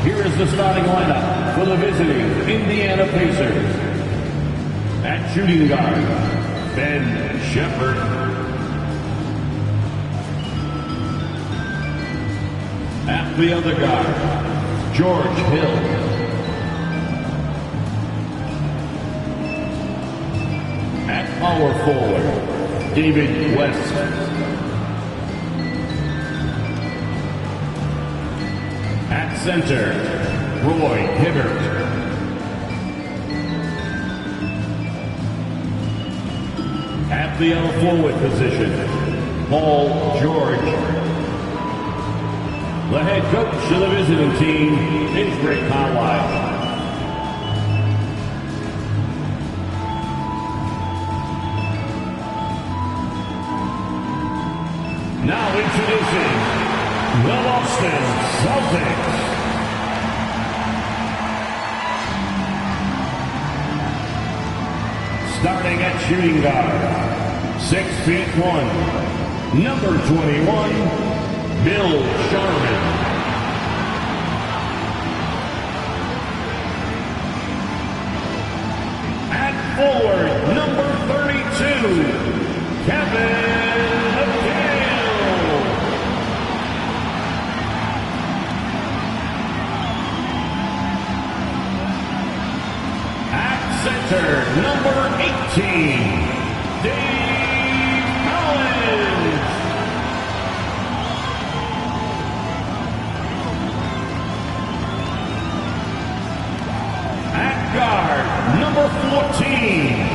Here is the starting lineup for the visiting Indiana Pacers. At shooting guard, Ben Shepherd. At the other guard, George Hill. At power forward, David West. At center, Roy Hibbert. At the L forward position, Paul George. The head coach of the visiting team is Rick Carlisle. Now introducing the Boston Celtics. Starting at shooting guard, 6'1", number 21, Bill Sharman. At forward, number 32, Kevin McHale. At center, number 18, Dave Collins. At guard, number 14,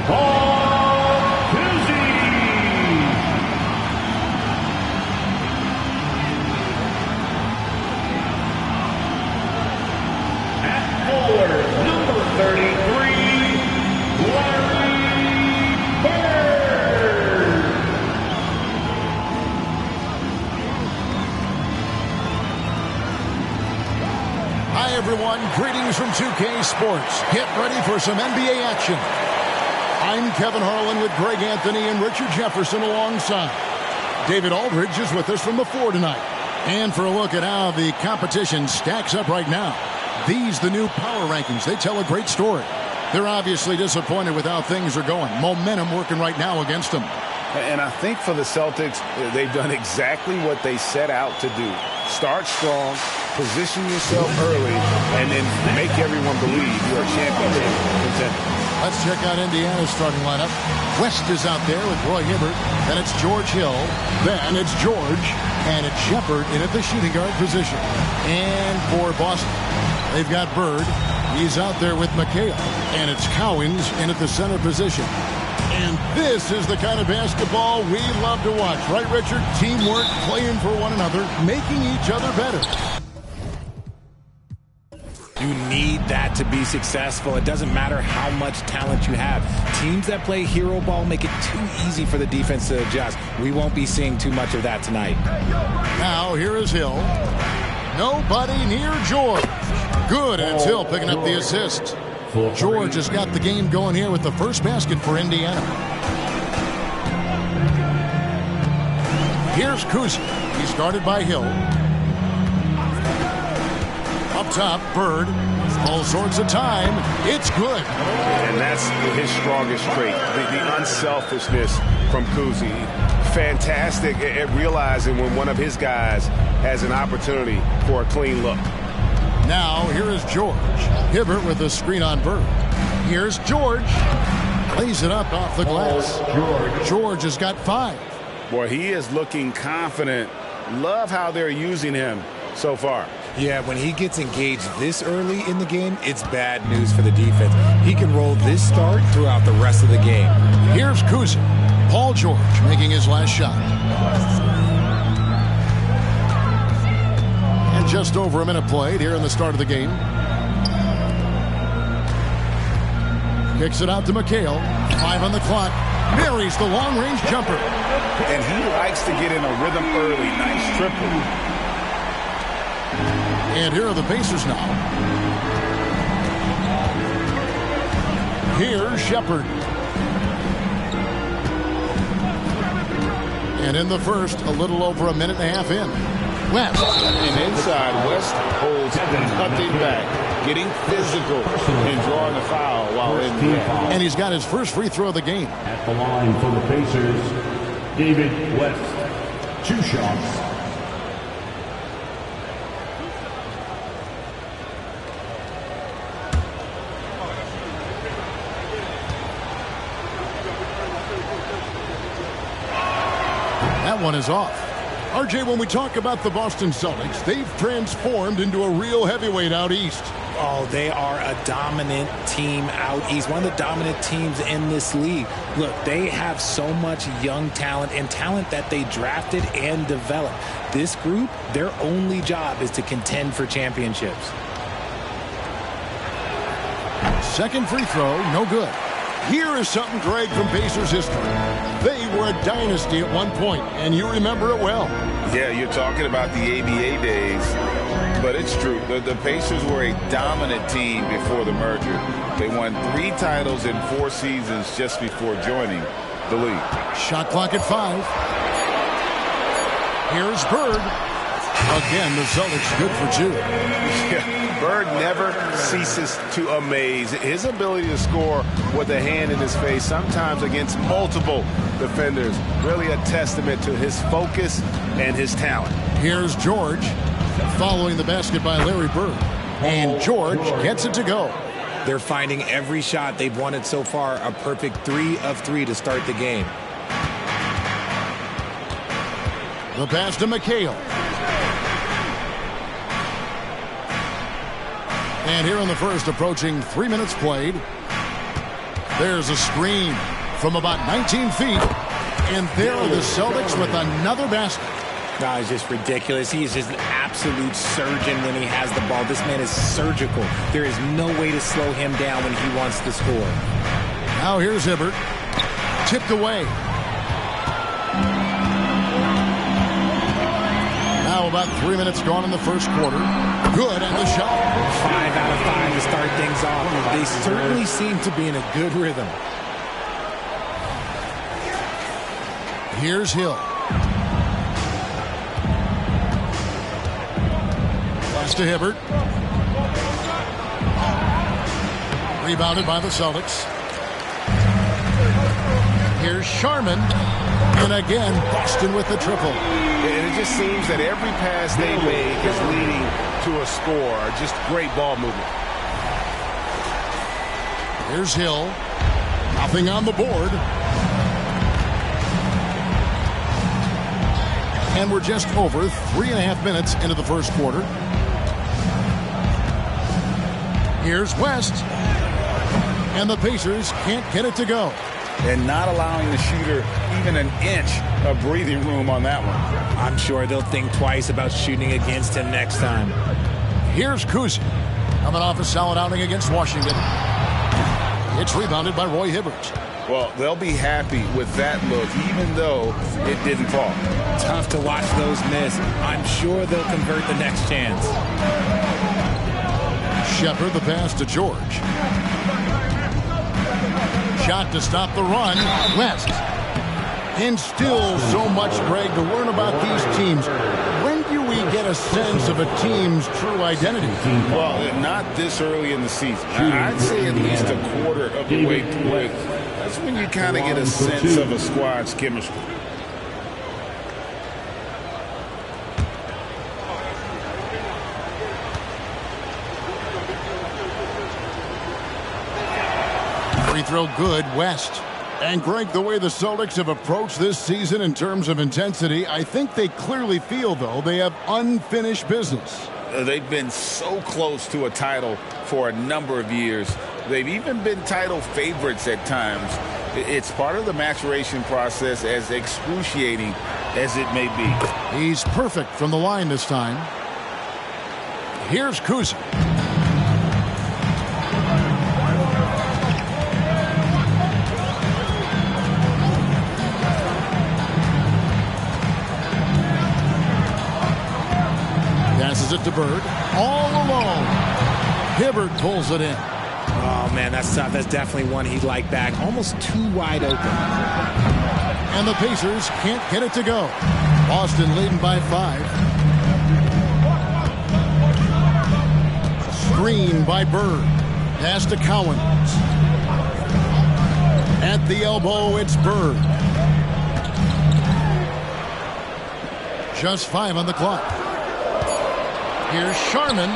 Paul Cousy. At forward, number 33, Larry Bird. Hi, everyone. Greetings from 2K Sports. Get ready for some NBA action. I'm Kevin Harlan with Greg Anthony and Richard Jefferson alongside. David Aldridge is with us from the floor tonight. And for a look at how the competition stacks up right now, these, the new power rankings, they tell a great story. They're obviously disappointed with how things are going. Momentum working right now against them. And I think for the Celtics, they've done exactly what they set out to do. Start strong, position yourself early, and then make everyone believe you're a championship contender. Let's check out Indiana's starting lineup. West is out there with Roy Hibbert. Then it's George Hill. Then it's George. And it's Shepherd in at the shooting guard position. And for Boston, they've got Bird. He's out there with McHale. And it's Cowens in at the center position. And this is the kind of basketball we love to watch. Right, Richard? Teamwork, playing for one another, making each other better. You need that to be successful. It doesn't matter how much talent you have. Teams that play hero ball make it too easy for the defense to adjust. We won't be seeing too much of that tonight. Now, here is Hill. Nobody near George. Good, and it's Hill picking up the assist. George has got the game going here with the first basket for Indiana. Here's Cousy. He's guarded by Hill. Up top, Bird. All sorts of time. It's good. And that's his strongest trait, the unselfishness from Cousy. Fantastic at realizing when one of his guys has an opportunity for a clean look. Now, here is George. Hibbert with a screen on Bird. Here's George. Lays it up off the glass. George has got 5. Boy, he is looking confident. Love how they're using him so far. Yeah, when he gets engaged this early in the game, it's bad news for the defense. He can roll this start throughout the rest of the game. Here's Cousy. Paul George making his last shot. And just over a minute played here in the start of the game. Kicks it out to McHale. 5 on the clock. Marries the long-range jumper. And he likes to get in a rhythm early. Nice triple. And here are the Pacers now. Here's Shepherd. And in the first, a little over a minute and a half in. West. And inside, West holds nothing back, getting physical and drawing a foul while in the air. And he's got his first free throw of the game. At the line for the Pacers, David West. 2 shots. That one is off. RJ, when we talk about the Boston Celtics, they've transformed into a real heavyweight out east. Oh, they are a dominant team out east. One of the dominant teams in this league. Look, they have so much young talent and talent that they drafted and developed. This group, their only job is to contend for championships. Second free throw, no good. Here is something, Greg, from Pacers history. They were a dynasty at one point, and you remember it well. Yeah, you're talking about the ABA days, but it's true. The Pacers were a dominant team before the merger. They won 3 titles in 4 seasons just before joining the league. Shot clock at 5. Here's Bird. Again, the Celtics good for 2. Yeah, Bird never ceases to amaze. His ability to score with a hand in his face, sometimes against multiple defenders, really a testament to his focus and his talent. Here's George, following the basket by Larry Bird. And George gets it to go. They're finding every shot they've wanted so far a perfect 3 of 3 to start the game. The pass to McHale. And here in the first, approaching 3 minutes played. There's a screen from about 19 feet. And there are the Celtics with another basket. No, it's just ridiculous. He is just an absolute surgeon when he has the ball. This man is surgical. There is no way to slow him down when he wants to score. Now here's Hibbert. Tipped away. Now about 3 minutes gone in the first quarter. Good, and the shot. 5 out of 5 to start things off. They certainly seem to be in a good rhythm. Here's Hill. Pass to Hibbert. Rebounded by the Celtics. Here's Sharman. And again, Boston with the triple. And it just seems that every pass they make is leading to a score. Just great ball movement. Here's Hill. Nothing on the board. And we're just over 3.5 minutes into the first quarter. Here's West. And the Pacers can't get it to go. And not allowing the shooter even an inch of breathing room on that one. I'm sure they'll think twice about shooting against him next time. Here's Kuzi. Coming off a solid outing against Washington. It's rebounded by Roy Hibbert. Well, they'll be happy with that look, even though it didn't fall. Tough to watch those miss. I'm sure they'll convert the next chance. Shepard, the pass to George. Shot to stop the run. West. And still so much, Greg, to learn about these teams. When do we get a sense of a team's true identity? Well, not this early in the season. I'd say at least a quarter of the way through it. That's when you kind of get a sense of a squad's chemistry. Free throw good, West. And Greg, the way the Celtics have approached this season in terms of intensity, I think they clearly feel, though, they have unfinished business. They've been so close to a title for a number of years. They've even been title favorites at times. It's part of the maturation process, as excruciating as it may be. He's perfect from the line this time. Here's Kuzi. Passes it to Bird. All alone. Hibbert pulls it in. Oh, man, that's tough. That's definitely one he'd like back. Almost too wide open. And the Pacers can't get it to go. Boston leading by 5. Screen by Bird. Pass to Cowens. At the elbow, it's Bird. Just 5 on the clock. Here's Sharman.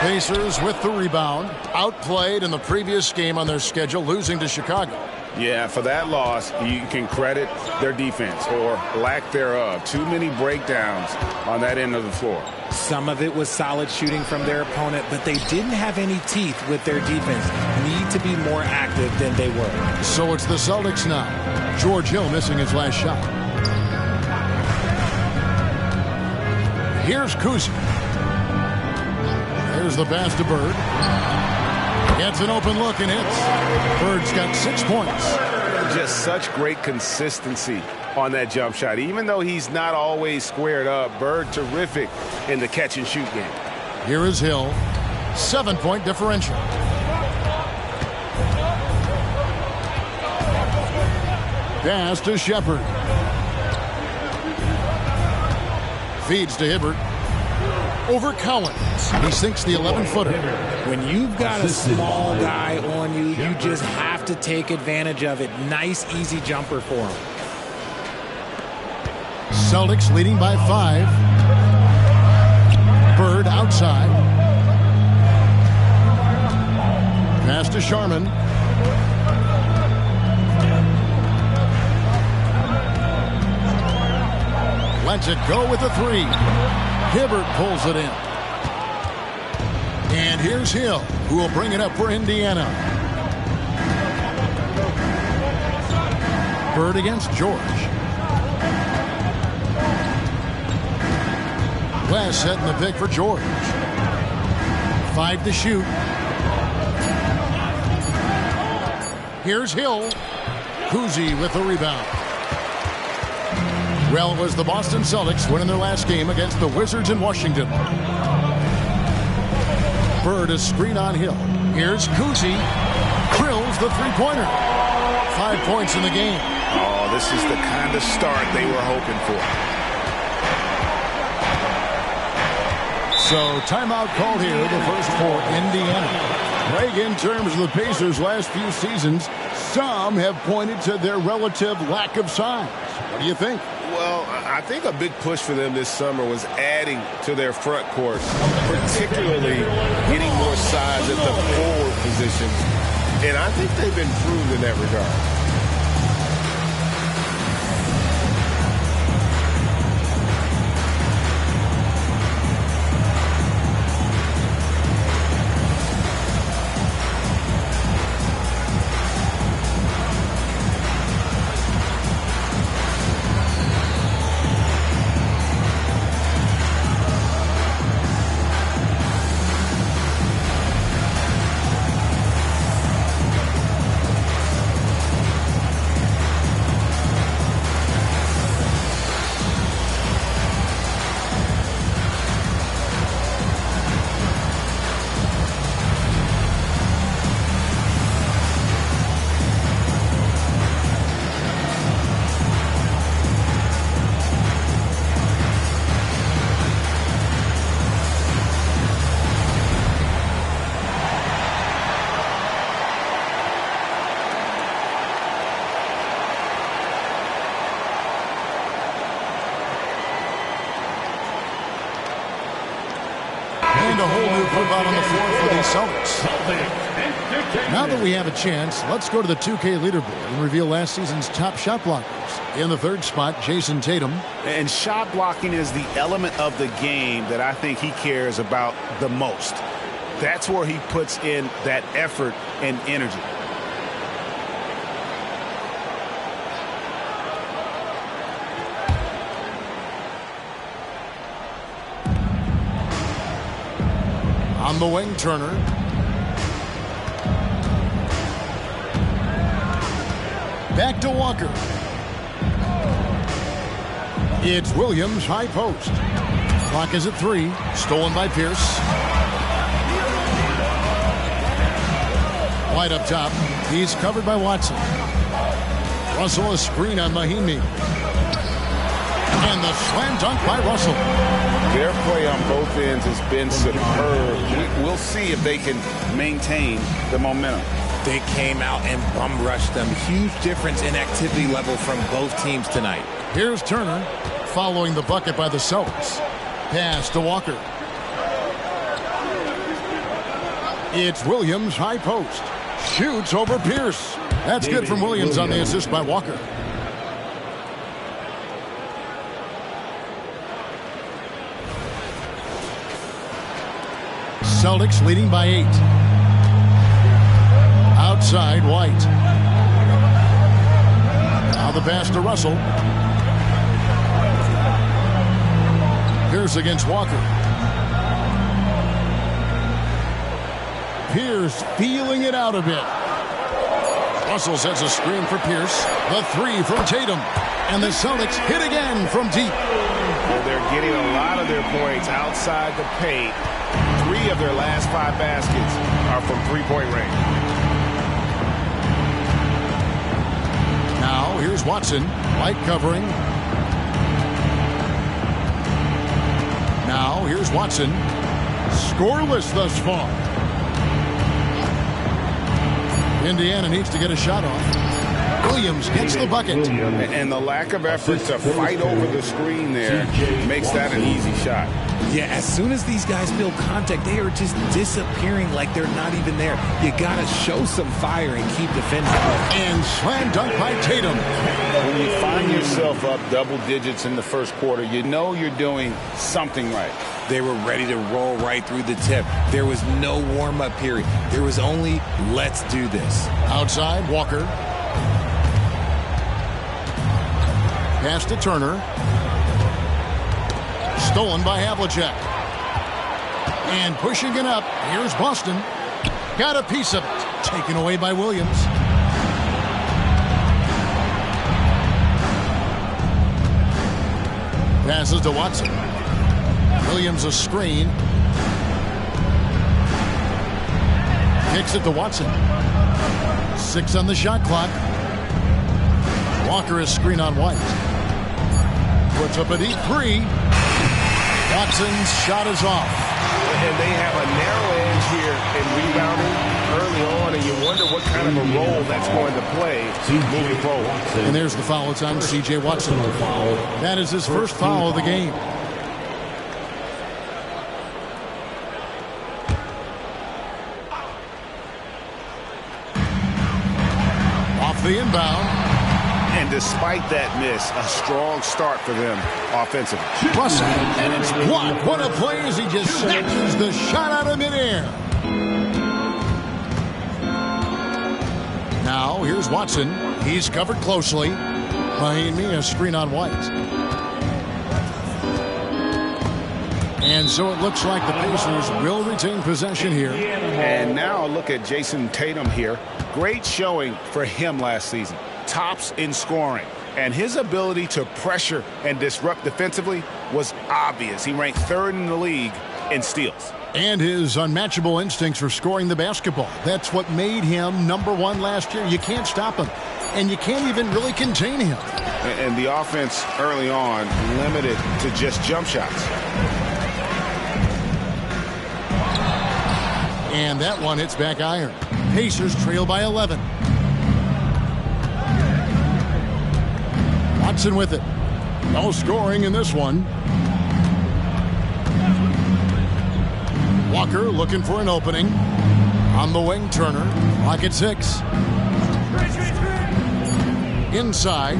Pacers with the rebound. Outplayed in the previous game on their schedule, losing to Chicago. Yeah, for that loss, you can credit their defense or lack thereof. Too many breakdowns on that end of the floor. Some of it was solid shooting from their opponent, but they didn't have any teeth with their defense. Need to be more active than they were. So it's the Celtics now. George Hill missing his last shot. Here's Kuzi. There's the pass to Bird. Gets an open look and hits. Bird's got 6 points. Just such great consistency on that jump shot. Even though he's not always squared up, Bird terrific in the catch and shoot game. Here is Hill. 7-point differential. Pass to Shepard. Feeds to Hibbert. Over Cowens. He sinks the 11-footer. When you've got a small guy on you, you just have to take advantage of it. Nice, easy jumper for him. Celtics leading by 5. Bird outside. Pass to Sharman. Lets it go with the 3. Hibbert pulls it in. And here's Hill, who will bring it up for Indiana. Bird against George. West setting the pick for George. 5 to shoot. Here's Hill. Kuzi with the rebound. Well, it was the Boston Celtics winning their last game against the Wizards in Washington. Bird is screen on Hill. Here's Kuzi. Drills the three-pointer. 5 points in the game. Oh, this is the kind of start they were hoping for. So, timeout called here, the first for Indiana. Greg, in terms of the Pacers' last few seasons, some have pointed to their relative lack of size. What do you think? Well, I think a big push for them this summer was adding to their front court, particularly getting more size at the forward position. And I think they've improved in that regard. And a whole new group out on the floor for the Celtics. Now that we have a chance, let's go to the 2K leaderboard and reveal last season's top shot blockers. In the third spot, Jason Tatum. And shot blocking is the element of the game that I think he cares about the most. That's where he puts in that effort and energy. On the wing, Turner. Back to Walker. It's Williams, high post. Clock is at 3. Stolen by Pierce. White up top. He's covered by Watson. Russell a screen on Mahimi. And the slam dunk by Russell. Their play on both ends has been superb. We'll see if they can maintain the momentum. They came out and bum rushed them. Huge difference in activity level from both teams tonight. Here's Turner following the bucket by the Celtics. Pass to Walker. It's Williams, high post. Shoots over Pierce. That's good from Williams on the assist by Walker. Celtics leading by 8. Outside, White. Now the pass to Russell. Pierce against Walker. Pierce feeling it out a bit. Russell sets a screen for Pierce. The three from Tatum. And the Celtics hit again from deep. Well, they're getting a lot of their points outside the paint. 3 of their last 5 baskets are from three-point range. Now here's Watson. Light covering. Now here's Watson. Scoreless thus far. Indiana needs to get a shot off. Williams gets the bucket. And the lack of effort to fight over the screen there makes that an easy shot. Yeah, as soon as these guys feel contact, they are just disappearing like they're not even there. You got to show some fire and keep defending. And slam dunk by Tatum. When you find yourself up double digits in the first quarter, you know you're doing something right. They were ready to roll right through the tip. There was no warm-up period. There was only, let's do this. Outside, Walker. Pass to Turner. Stolen by Havlicek. And pushing it up, here's Boston. Got a piece of it. Taken away by Williams. Passes to Watson. Williams a screen. Kicks it to Watson. 6 on the shot clock. Walker is screen on White. Puts up a deep 3. Watson's shot is off. And they have a narrow edge here in rebounding early on, and you wonder what kind of a role that's going to play moving forward. And there's the foul. It's on C.J. Watson. That is his first foul of the game. Off the inbound. And despite that miss, a strong start for them offensively. Russell, and it's blocked. What a play as he just snatches the shot out of midair. Now, here's Watson. He's covered closely. Behind me, a screen on White. And so it looks like the Pacers will retain possession here. And now look at Jason Tatum here. Great showing for him last season. Tops in scoring. And his ability to pressure and disrupt defensively was obvious. He ranked 3rd in the league in steals. And his unmatchable instincts for scoring the basketball. That's what made him #1 last year. You can't stop him. And you can't even really contain him. And the offense early on limited to just jump shots. And that one hits back iron. Pacers trail by 11. Watson with it. No scoring in this one. Walker looking for an opening. On the wing, Turner. Clock at 6. Inside.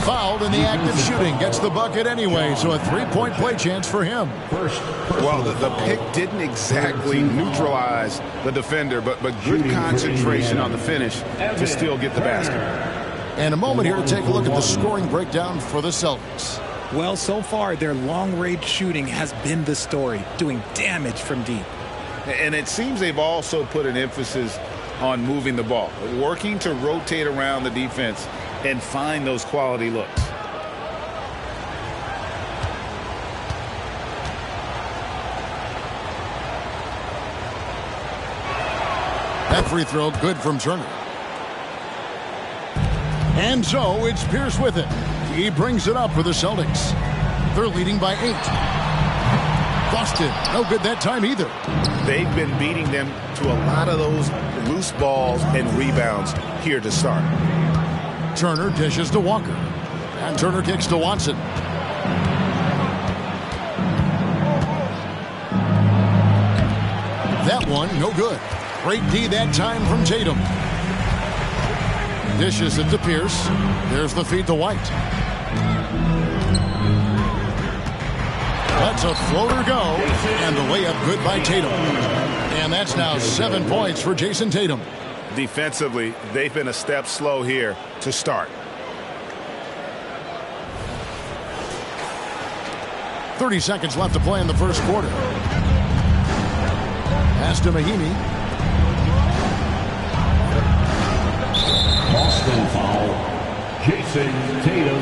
Fouled in the act of shooting. Gets the bucket anyway, so a 3-point play chance for him. Well, the pick didn't exactly neutralize the defender, but good concentration on the finish to still get the basket. And a moment here to take a look at the scoring breakdown for the Celtics. Well, so far, their long-range shooting has been the story, doing damage from deep. And it seems they've also put an emphasis on moving the ball, working to rotate around the defense and find those quality looks. That free throw good from Turner. And so it's Pierce with it. He brings it up for the Celtics. They're leading by 8. Boston, no good that time either. They've been beating them to a lot of those loose balls and rebounds here to start. Turner dishes to Walker. And Turner kicks to Watson. That one, no good. Great D that time from Tatum. Dishes it to Pierce. There's the feed to White. Lets a floater go. And the layup good by Tatum. And that's now 7 points for Jason Tatum. Defensively, they've been a step slow here to start. 30 seconds left to play in the first quarter. Pass to Mahinmi. Boston foul. Jason Tatum.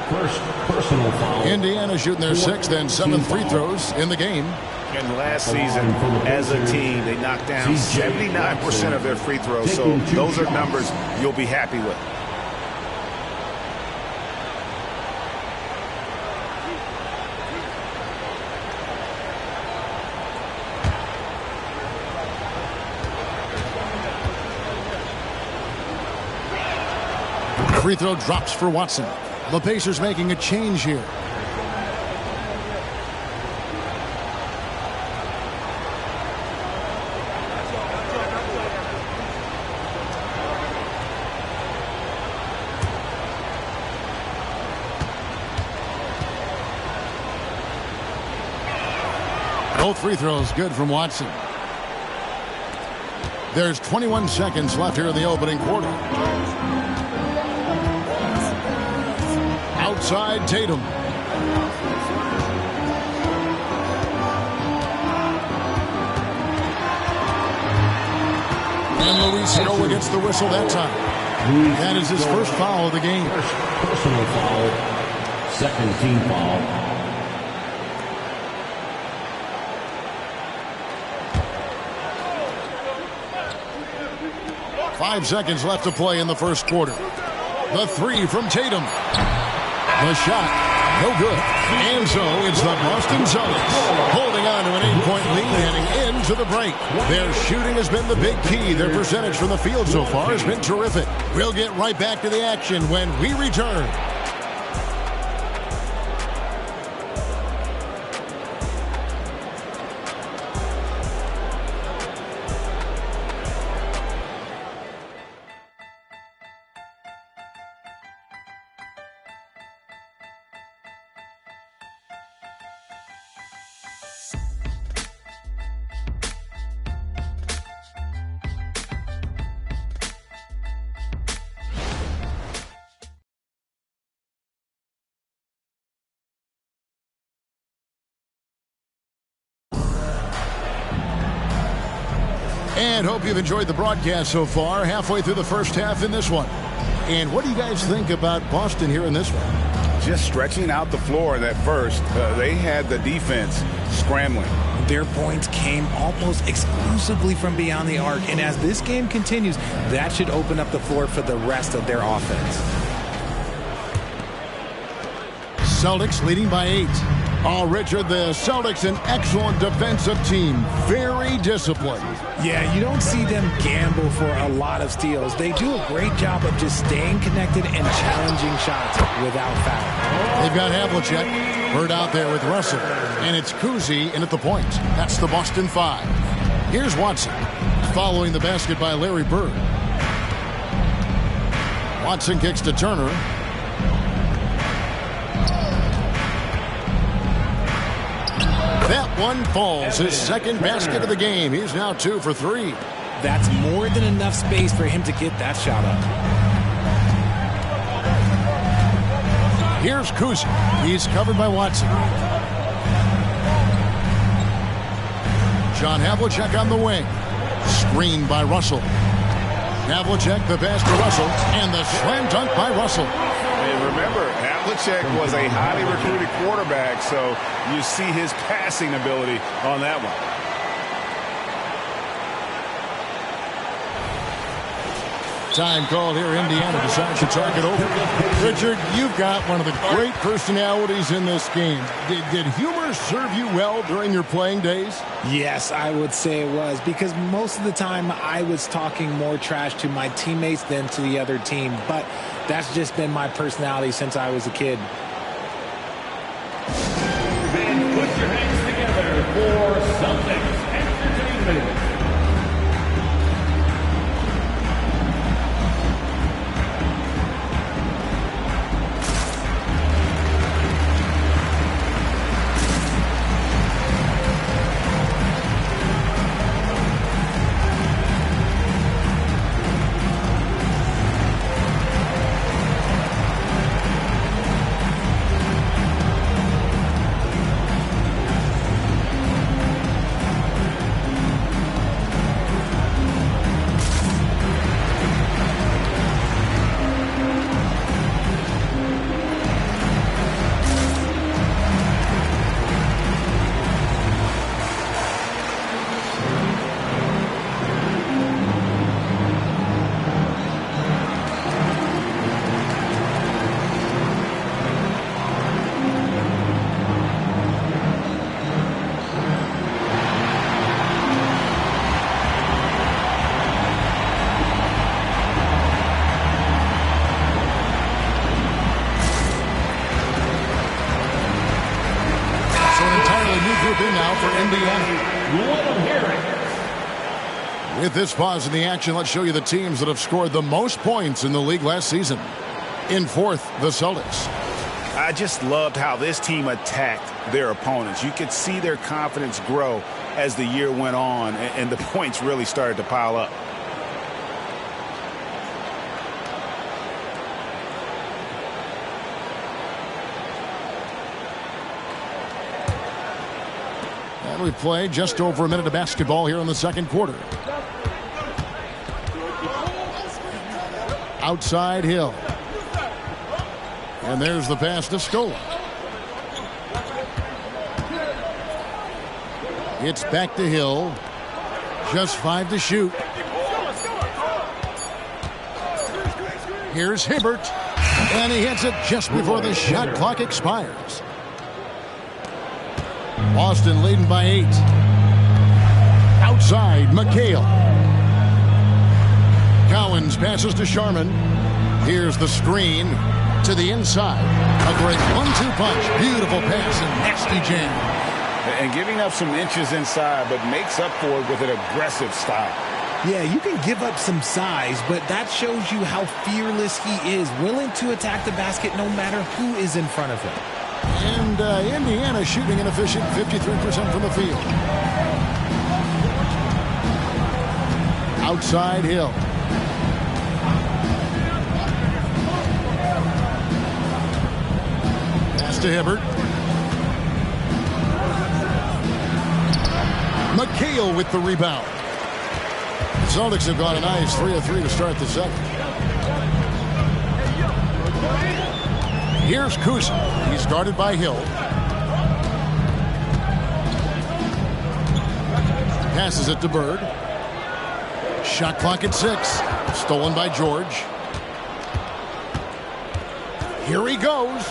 First personal foul. Indiana shooting their 6th and 7th free throws in the game. And last season, as a team, they knocked down 79% of their free throws. So those are numbers you'll be happy with. Free throw drops for Watson. The Pacers making a change here. Both free throws good from Watson. There's 21 seconds left here in the opening quarter. Outside Tatum. And Luis Scola gets the whistle that time. That is his first foul of the game. First personal foul. Second team foul. Five seconds left to play in the first quarter. The three from Tatum. The shot, no good. And so it's the Boston Celtics holding on to an 8-point lead heading into the break. Their shooting has been the big key. Their percentage from the field so far has been terrific. We'll get right back to the action when we return. And hope you've enjoyed the broadcast so far. Halfway through the first half in this one. And what do you guys think about Boston here in this one? Just stretching out the floor in that first. They had the defense scrambling. Their points came almost exclusively from beyond the arc. And as this game continues, that should open up the floor for the rest of their offense. Celtics leading by 8. Oh, Richard, the Celtics, an excellent defensive team. Very disciplined. Yeah, you don't see them gamble for a lot of steals. They do a great job of just staying connected and challenging shots without foul. They've got Havlicek hurt out there with Russell. And it's Kuzi in at the point. That's the Boston 5. Here's Watson following the basket by Larry Bird. Watson kicks to Turner. That one falls. His second basket of the game. He's now 2 for 3. That's more than enough space for him to get that shot up. Here's Kuzi. He's covered by Watson. John Havlicek on the wing. Screened by Russell. Havlicek, the pass to Russell. And the slam dunk by Russell. And remember, Havlicek was a highly recruited quarterback, so you see his passing ability on that one. Time called here. Indiana decides to target over. Richard, you've got one of the great personalities in this game. Did humor serve you well during your playing days? Yes, I would say it was, because most of the time I was talking more trash to my teammates than to the other team. But that's just been my personality since I was a kid. And put your hands together for Celtics Entertainment. With this pause in the action, let's show you the teams that have scored the most points in the league last season. In fourth, the Celtics. I just loved how this team attacked their opponents. You could see their confidence grow as the year went on, and the points really started to pile up. And we play just over a minute of basketball here in the second quarter. Outside Hill. And there's the pass to Scola. It's back to Hill. Just 5 to shoot. Here's Hibbert. And he hits it just before the shot clock expires. Boston leading by 8. Outside, McHale. Cowens passes to Sharman. Here's the screen to the inside. A great 1-2 punch. Beautiful pass and nasty jam. And giving up some inches inside, but makes up for it with an aggressive style. Yeah, you can give up some size, but that shows you how fearless he is, willing to attack the basket no matter who is in front of him. And Indiana shooting an efficient 53% from the field. Outside Hill. Pass to Hibbert. McHale with the rebound. The Celtics have got a nice 3 of 3 to start the second. Here's Kuzma. He's guarded by Hill. Passes it to Bird. Shot clock at 6. Stolen by George. Here he goes.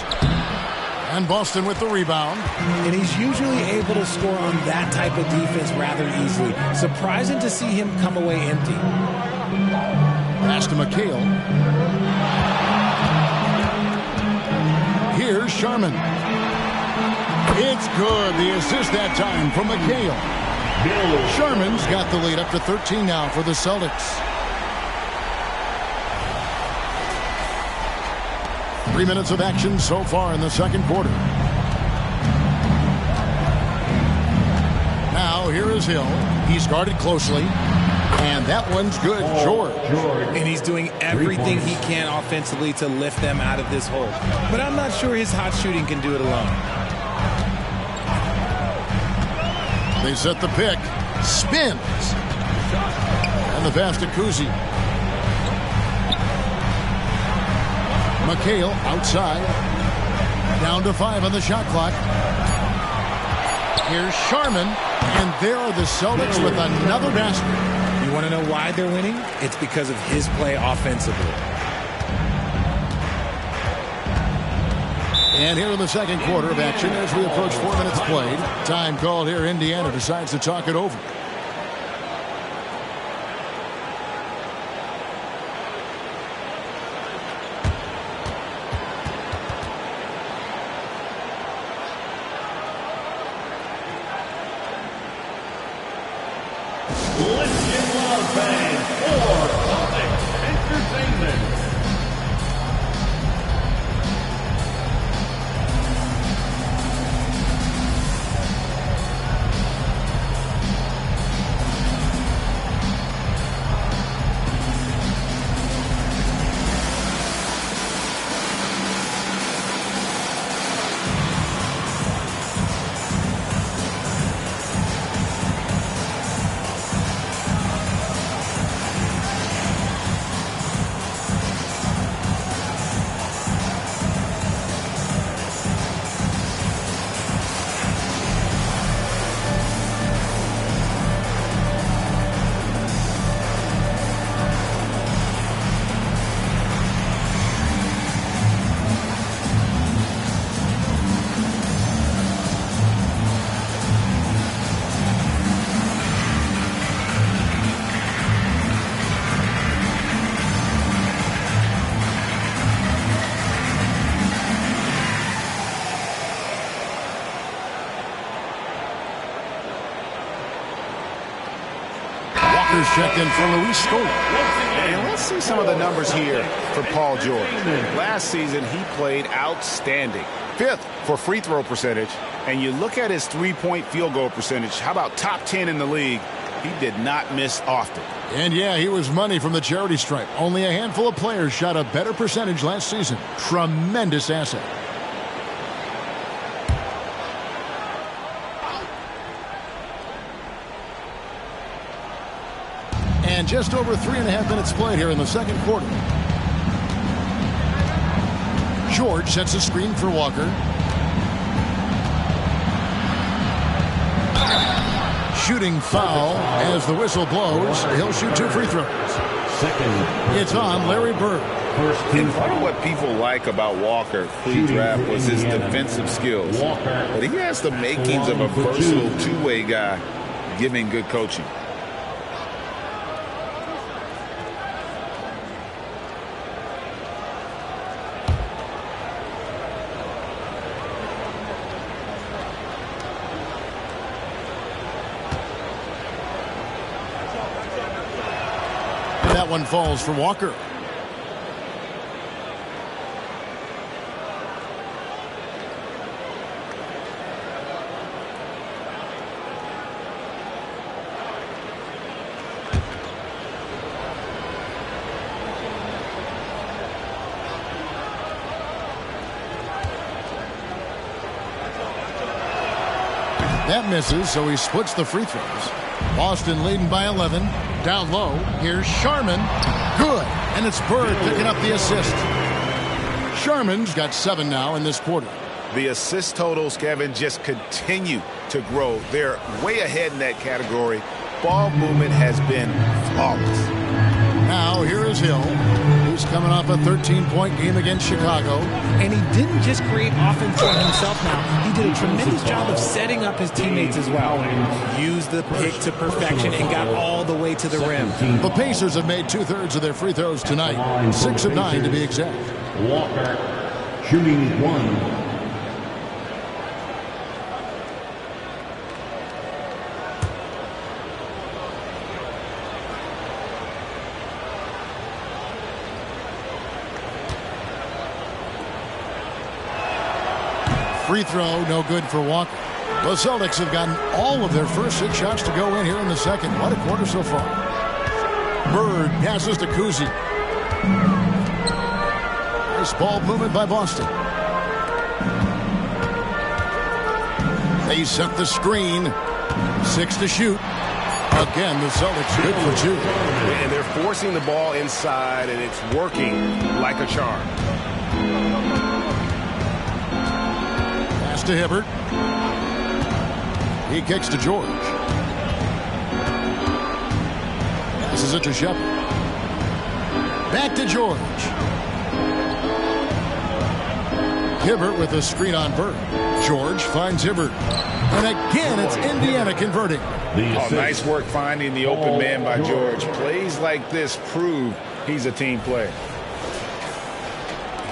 And Boston with the rebound. And he's usually able to score on that type of defense rather easily. Surprising to see him come away empty. Pass to McHale. Here's Sharman. It's good. The assist that time from McHale. Sharman's got the lead up to 13 now for the Celtics. 3 minutes of action so far in the second quarter. Now here is Hill. He's guarded closely. And that one's good, George. And he's doing everything he can offensively to lift them out of this hole. But I'm not sure his hot shooting can do it alone. They set the pick. Spins. And the pass to Kuzi. McHale outside. Down to 5 on the shot clock. Here's Sharman. And there are the Celtics with another basket. You want to know why they're winning? It's because of his play offensively. And here in the second quarter of action, as we approach 4 minutes played, time called here. Indiana decides to talk it over. Let's get loud, fans, for Celtics Entertainment. Walker's checked in for Luis Scola. And let's see some of the numbers here for Paul George. Last season, he played outstanding. 5th for free throw percentage. And you look at his three-point field goal percentage. How about top 10 in the league? He did not miss often. And yeah, he was money from the charity stripe. Only a handful of players shot a better percentage last season. Tremendous asset. And just over 3.5 minutes played here in the second quarter. George sets a screen for Walker. Shooting foul as the whistle blows. He'll shoot 2 free throws. It's on Larry Bird. And part of what people like about Walker pre-draft was his defensive skills. But he has the makings of a versatile two-way guy, giving good coaching. That one falls for Walker. That misses, so he splits the free throws. Boston leading by 11. Down low, here's Sharman. Good, and it's Bird picking up the assist. Sharman's got 7 now in this quarter. The assist totals, Kevin, just continue to grow. They're way ahead in that category. Ball movement has been flawless. Now here is Hill, who's coming off a 13-point game against Chicago. And he didn't just create offense for himself now. He did a tremendous job of setting up his teammates as well. Used the pick to perfection and got all the way to the rim. The Pacers have made 2/3 of their free throws tonight. 6 of 9 to be exact. Walker shooting 1. Free throw, no good for Walker. The Celtics have gotten all of their first 6 shots to go in here in the second. What a quarter so far. Bird passes to Kuzi. Nice ball movement by Boston. They set the screen. 6 to shoot. Again, the Celtics good for 2. And they're forcing the ball inside, and it's working like a charm. To Hibbert. He kicks to George. Passes it to Shepard. Back to George. Hibbert with a screen on Bird. George finds Hibbert. And again, it's Indiana converting. Oh, nice work finding the open man by George. Plays like this prove he's a team player.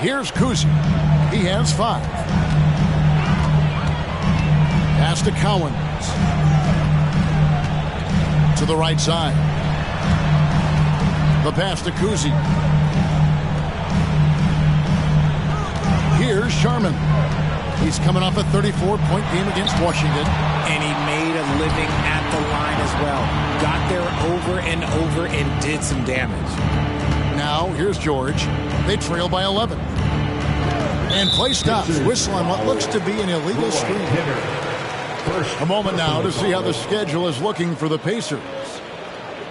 Here's Kuzi. He has 5. Pass to Cowens. To the right side. The pass to Kuzi. Here's Sharman. He's coming off a 34-point game against Washington. And he made a living at the line as well. Got there over and over and did some damage. Now, here's George. They trail by 11. And play stops. Whistle on what looks to be an illegal screen. A moment now to see how the schedule is looking for the Pacers.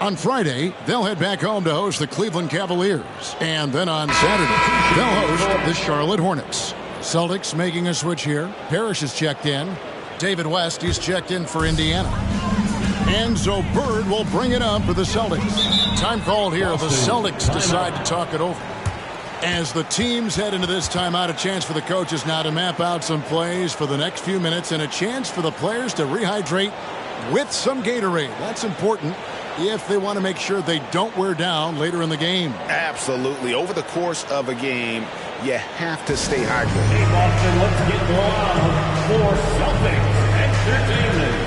On Friday, they'll head back home to host the Cleveland Cavaliers. And then on Saturday, they'll host the Charlotte Hornets. Celtics making a switch here. Parrish is checked in. David West, he's checked in for Indiana. Enzo Bird will bring it up for the Celtics. Time called here. The Celtics decide to talk it over. As the teams head into this timeout, a chance for the coaches now to map out some plays for the next few minutes and a chance for the players to rehydrate with some Gatorade. That's important if they want to make sure they don't wear down later in the game. Absolutely. Over the course of a game, you have to stay hydrated. Hey, Boston, let's get loud for Celtics Entertainment.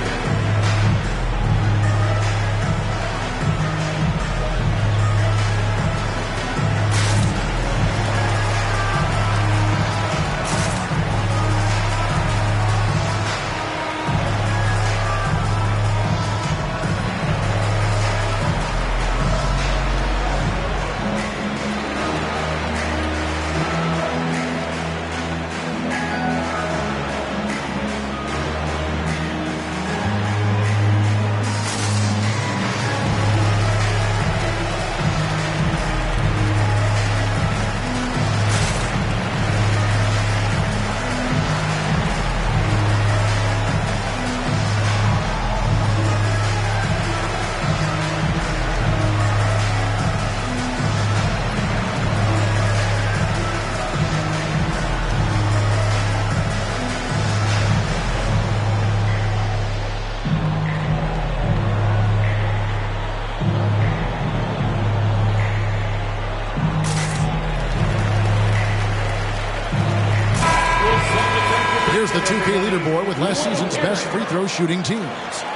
Here's the 2K leaderboard with last season's best free throw shooting teams.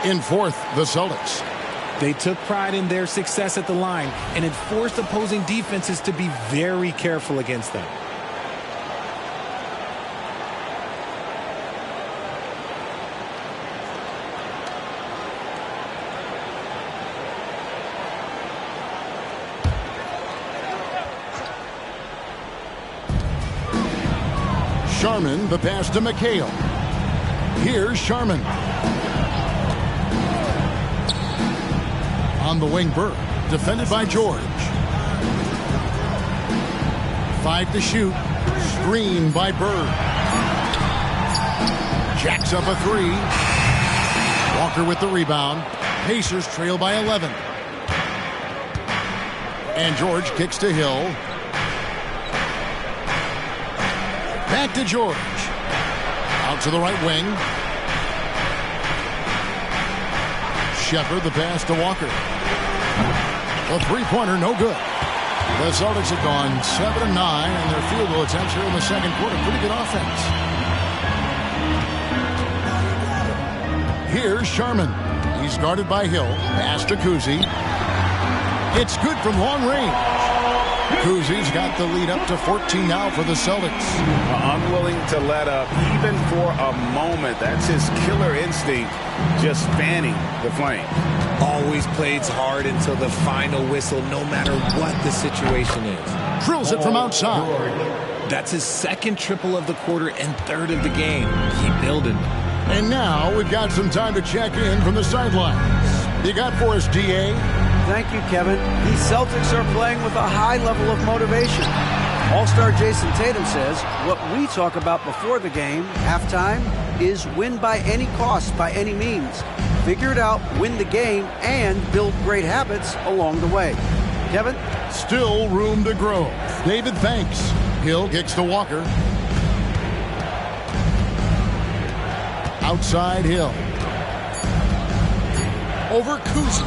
In 4th, the Celtics. They took pride in their success at the line, and it forced opposing defenses to be very careful against them. Sharman, the pass to McHale. Here's Sharman. On the wing, Bird. Defended by George. 5 to shoot. Screen by Bird. Jacks up a 3. Walker with the rebound. Pacers trail by 11. And George kicks to Hill. Back to George. Out to the right wing. Shepard, the pass to Walker. A three-pointer, no good. The Celtics have gone 7-9 in their field goal attempts here in the second quarter. Pretty good offense. Here's Sharman. He's guarded by Hill. Pass to Kuzi. It's good from long range. Kuzi's got the lead up to 14 now for the Celtics. Unwilling to let up even for a moment. That's his killer instinct, just fanning the flame. Always plays hard until the final whistle, no matter what the situation is. Drills it from outside. That's his second triple of the quarter and third of the game. Keep building. And now we've got some time to check in from the sidelines. You got for us, D.A.? Thank you, Kevin. These Celtics are playing with a high level of motivation. All-star Jason Tatum says what we talk about before the game, halftime, is win by any cost, by any means. figure it out, win the game, and build great habits along the way. Kevin? Still room to grow. David thanks. Hill kicks to Walker. Outside Hill. Over Kuzi.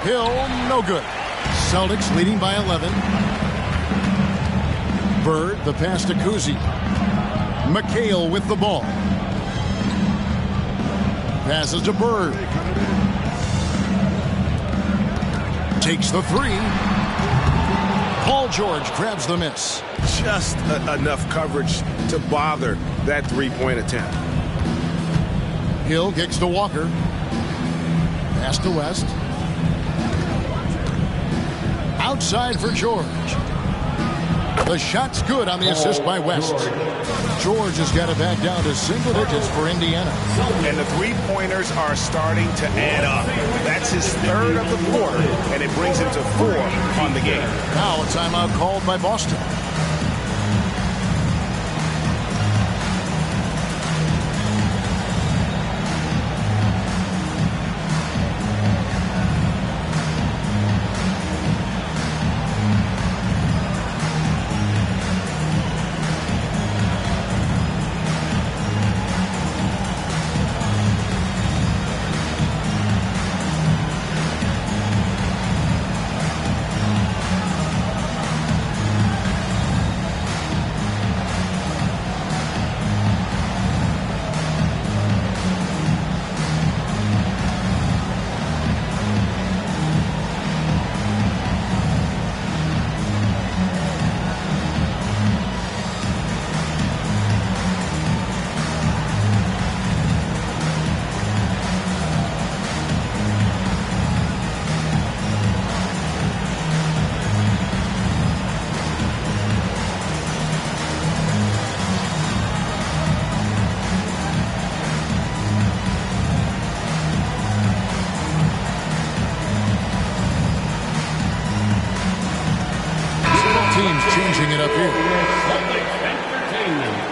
Hill, no good. Celtics leading by 11. Bird, the pass to Kuzi. McHale with the ball. Passes to Bird. Takes the three. Paul George grabs the miss. Just enough coverage to bother that three-point attempt. Hill kicks to Walker. Pass to West. Outside for George. The shot's good on the assist by West. George has got it back down to single digits for Indiana. And the three-pointers are starting to add up. That's his third of the quarter, and it brings him to 4 on the game. Now a timeout called by Boston. Teams changing it up here. Celtics Entertainment.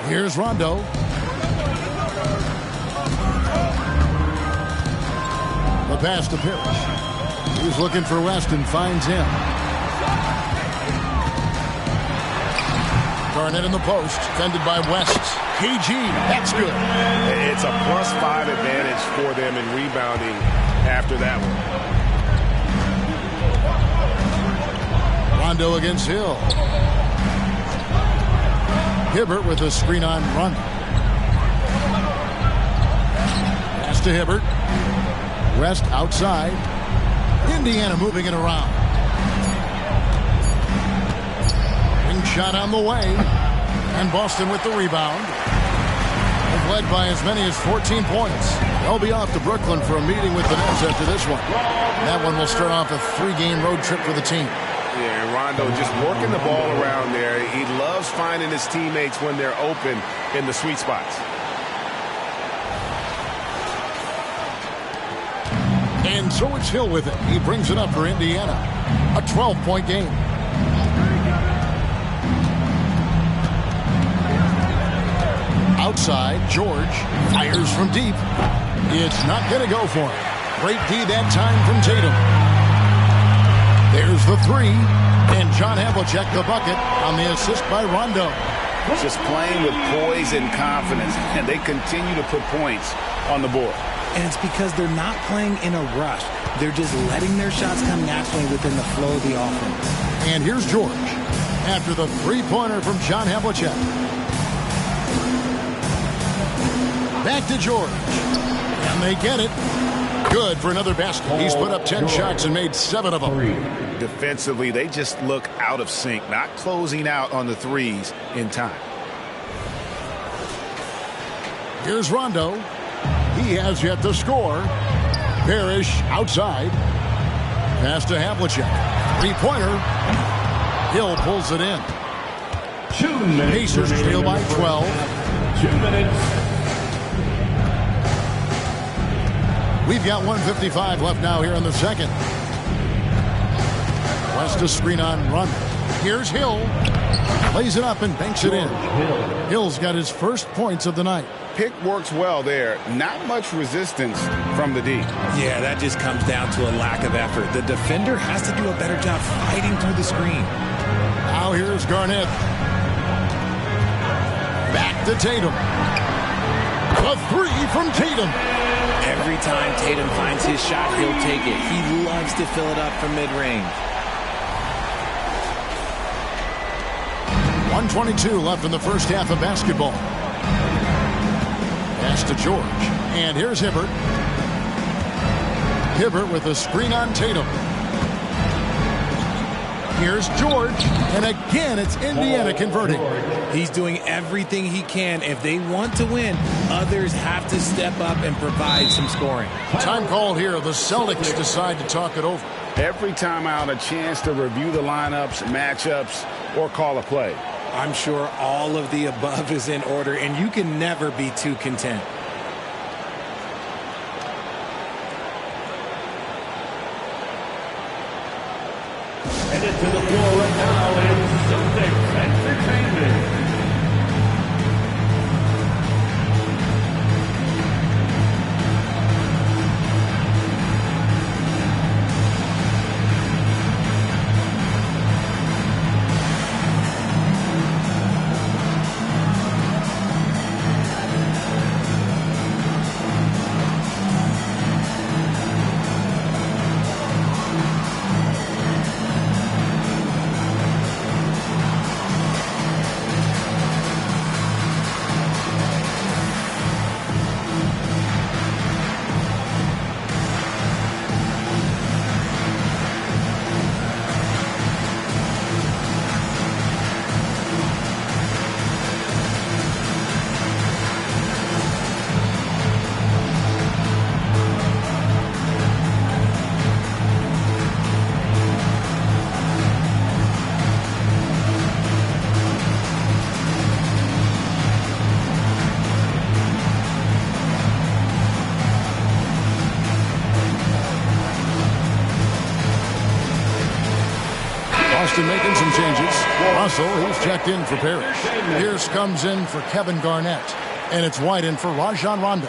Here's Rondo. The pass to Parrish. He's looking for West and finds him. Garnett in the post, defended by West. KG, that's good. It's a +5 advantage for them in rebounding after that one. Rondo against Hill. Hibbert with a screen on run. Pass to Hibbert. West outside. Indiana moving it around. Ring shot on the way. And Boston with the rebound. They've led by as many as 14 points. They'll be off to Brooklyn for a meeting with the Nets after this one. And that one will start off a 3-game road trip for the team. Yeah, and Rondo just working the ball around there. He loves finding his teammates when they're open in the sweet spots. And so it's Hill with it. He brings it up for Indiana. A 12-point game. Outside, George fires from deep. It's not going to go for him. Great D that time from Tatum. There's the three, and John Havlicek the bucket on the assist by Rondo. Just playing with poise and confidence, and they continue to put points on the board. And it's because they're not playing in a rush. They're just letting their shots come naturally within the flow of the offense. And here's George after the three-pointer from John Havlicek. Back to George. And they get it. Good for another basket. He's put up 10 shots and made 7 of them. Defensively, they just look out of sync, not closing out on the threes in time. Here's Rondo. He has yet to score. Parrish outside. Pass to Havlicek. Three-pointer. Hill pulls it in. 2 minutes. Pacers trail by 12. 2 minutes. We've got 1:55 left now here in the second. West a screen on run. Here's Hill. Lays it up and banks it in. Hill's got his first points of the night. Pick works well there. Not much resistance from the D. Yeah, that just comes down to a lack of effort. The defender has to do a better job fighting through the screen. Now here's Garnett. Back to Tatum. A three from Tatum. Every time Tatum finds his shot, he'll take it. He loves to fill it up from mid-range. 1:22 left in the first half of basketball. Pass to George. And here's Hibbert. Hibbert with a screen on Tatum. Here's George. And again, it's Indiana converting. He's doing everything he can. If they want to win, others have to step up and provide some scoring. Time called here. The Celtics decide to talk it over. Every time out, a chance to review the lineups, matchups, or call a play. I'm sure all of the above is in order, and you can never be too content. Headed to the floor right now is Celtics Entertainment. Boston making some changes. Russell, he's checked in for Parrish. Pierce comes in for Kevin Garnett. And it's White in for Rajon Rondo.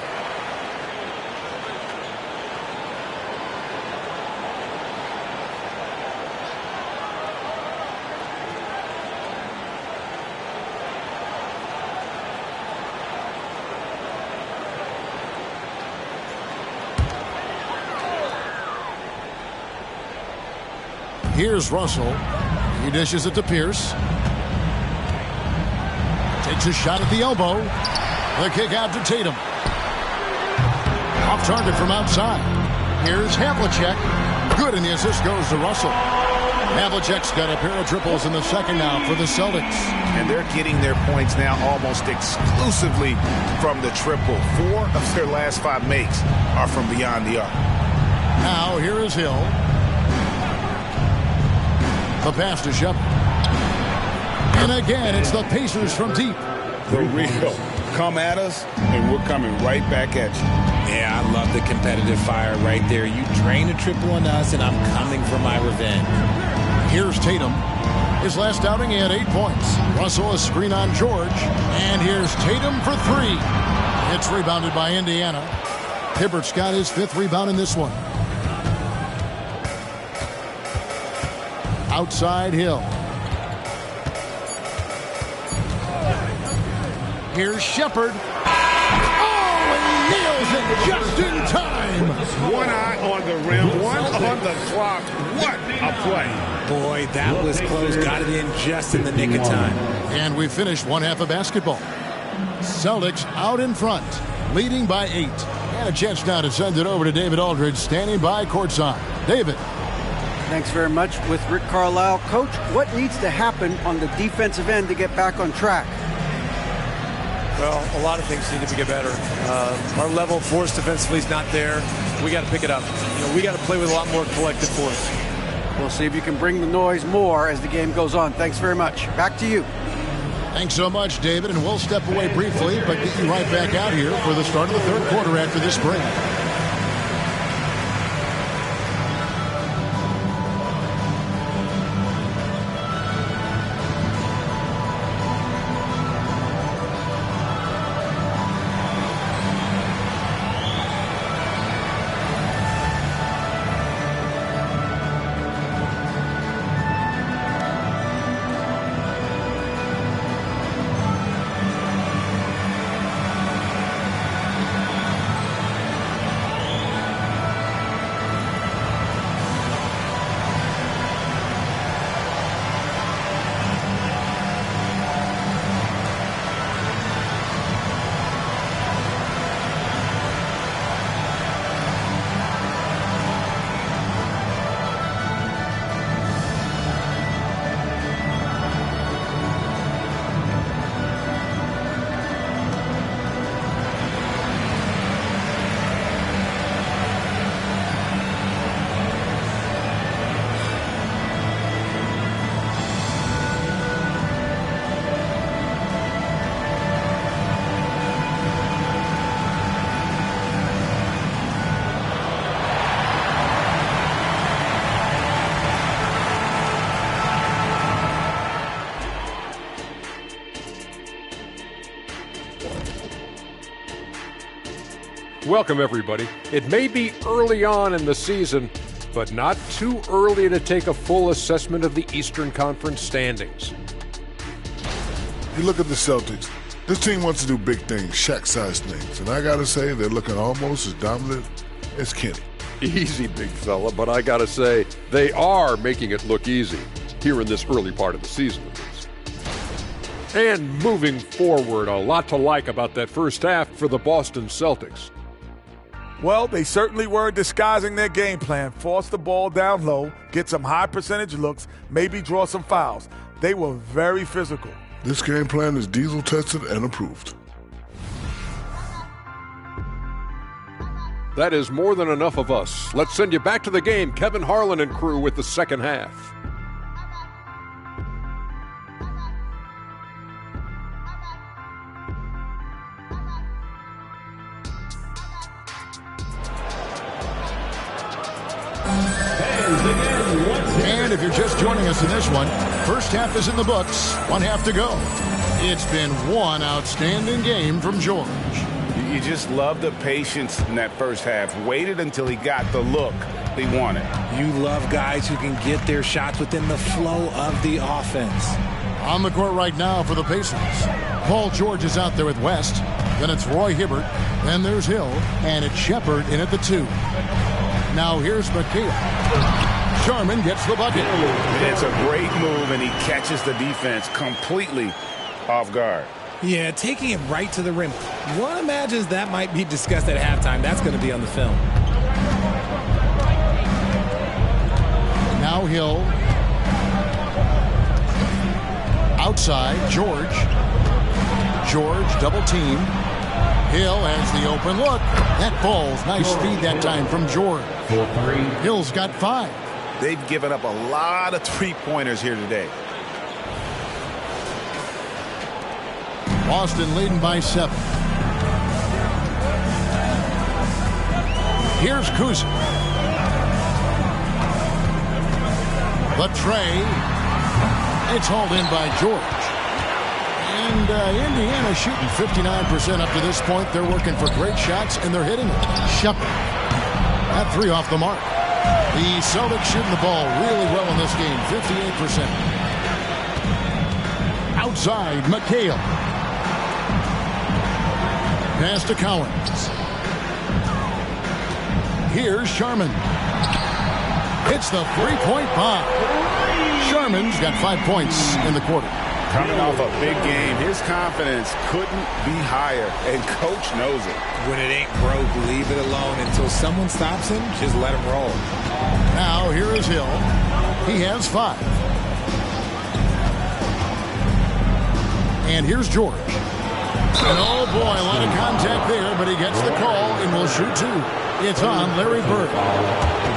Here's Russell. He dishes it to Pierce. Takes a shot at the elbow. The kick out to Tatum. Off target from outside. Here's Havlicek. Good, and the assist goes to Russell. Havlicek's got a pair of triples in the second now for the Celtics. And they're getting their points now almost exclusively from the triple. 4 of their last 5 makes are from beyond the arc. Now here is Hill. The pass to Shepard. And again, it's the Pacers from deep. The real. Come at us, and we're coming right back at you. Yeah, I love the competitive fire right there. You drain a triple on us, and I'm coming for my revenge. Here's Tatum. His last outing, he had 8 points. Russell a screen on George. And here's Tatum for 3. It's rebounded by Indiana. Hibbert's got his 5th rebound in this one. Outside Hill. Here's Shepard. Oh, and he nails it just in time. One eye on the rim, one on the clock. What a play. Boy, that was close. Got it in just in the nick of time. And we finished one half of basketball. Celtics out in front, leading by 8. And a chance now to send it over to David Aldridge, standing by courtside. David. Thanks very much. With Rick Carlisle. Coach, what needs to happen on the defensive end to get back on track? Well, a lot of things need to get better. Our level of force defensively is not there. We got to pick it up. We got to play with a lot more collective force. We'll see if you can bring the noise more as the game goes on. Thanks very much. Back to you. Thanks so much, David, and we'll step away briefly, but get you right back out here for the start of the third quarter after this break. Welcome, everybody. It may be early on in the season, but not too early to take a full assessment of the Eastern Conference standings. You look at the Celtics. This team wants to do big things, Shaq-sized things, and I got to say they're looking almost as dominant as Kenny. Easy, big fella, but I got to say they are making it look easy here in this early part of the season. And moving forward, a lot to like about that first half for the Boston Celtics. Well, they certainly were disguising their game plan. Force the ball down low, get some high percentage looks, maybe draw some fouls. They were very physical. This game plan is diesel tested and approved. That is more than enough of us. Let's send you back to the game. Kevin Harlan and crew with the second half. And if you're just joining us in this one, first half is in the books, one half to go. It's been one outstanding game from George. You just love the patience in that first half. Waited until he got the look he wanted. You love guys who can get their shots within the flow of the offense. On the court right now for the Pacers. Paul George is out there with West. Then it's Roy Hibbert. Then there's Hill. And it's Shepard in at the 2. Now here's McHale. Sharman gets the bucket. It's a great move, and he catches the defense completely off guard. Yeah, taking it right to the rim. One imagines that might be discussed at halftime. That's going to be on the film. Now Hill. Outside, George. George, double team. Hill has the open look. That falls. Nice speed that time from George. Hill's got 5. They've given up a lot of three-pointers here today. Boston leading by 7. Here's Kuzma. The tray. It's hauled in by George. And Indiana shooting 59% up to this point. They're working for great shots, and they're hitting it. Shepard. That 3 off the mark. The Celtics shooting the ball really well in this game, 58%. Outside, McHale. Pass to Collins. Here's Sharman. Hits the three-point bomb. Sharman's got 5 points in the quarter. Coming off a big game, his confidence couldn't be higher, and coach knows it. When it ain't broke, leave it alone until someone stops him. Just let him roll. Now here is Hill. He has 5. And here's George. And oh boy, a lot of contact there, but he gets the call and will shoot 2. It's on Larry Bird.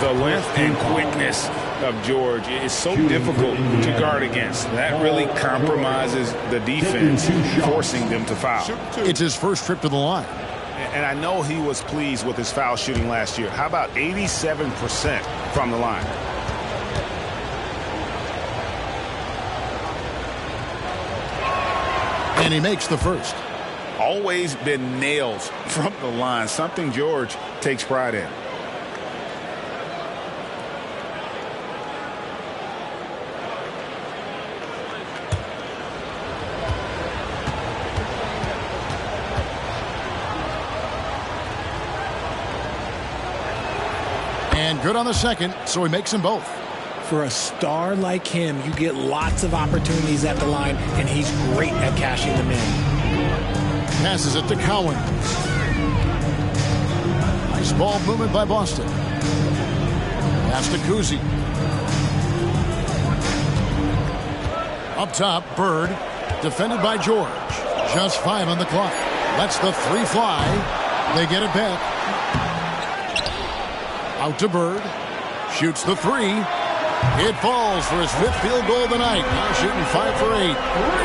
The length and quickness of George is so difficult to guard against. That really compromises the defense, forcing them to foul. It's his first trip to the line. And I know he was pleased with his foul shooting last year. How about 87% from the line? And he makes the first. Always been nails from the line, something George takes pride in. And good on the second, so he makes them both. For a star like him, you get lots of opportunities at the line, and he's great at cashing them in. Passes it to Cowan. Nice ball movement by Boston. Pass to Kuzi. Up top, Bird. Defended by George. Just 5 on the clock. Lets the 3 fly. They get it back. Out to Bird. Shoots the 3. It falls for his 5th field goal of the night. Now shooting 5 for 8.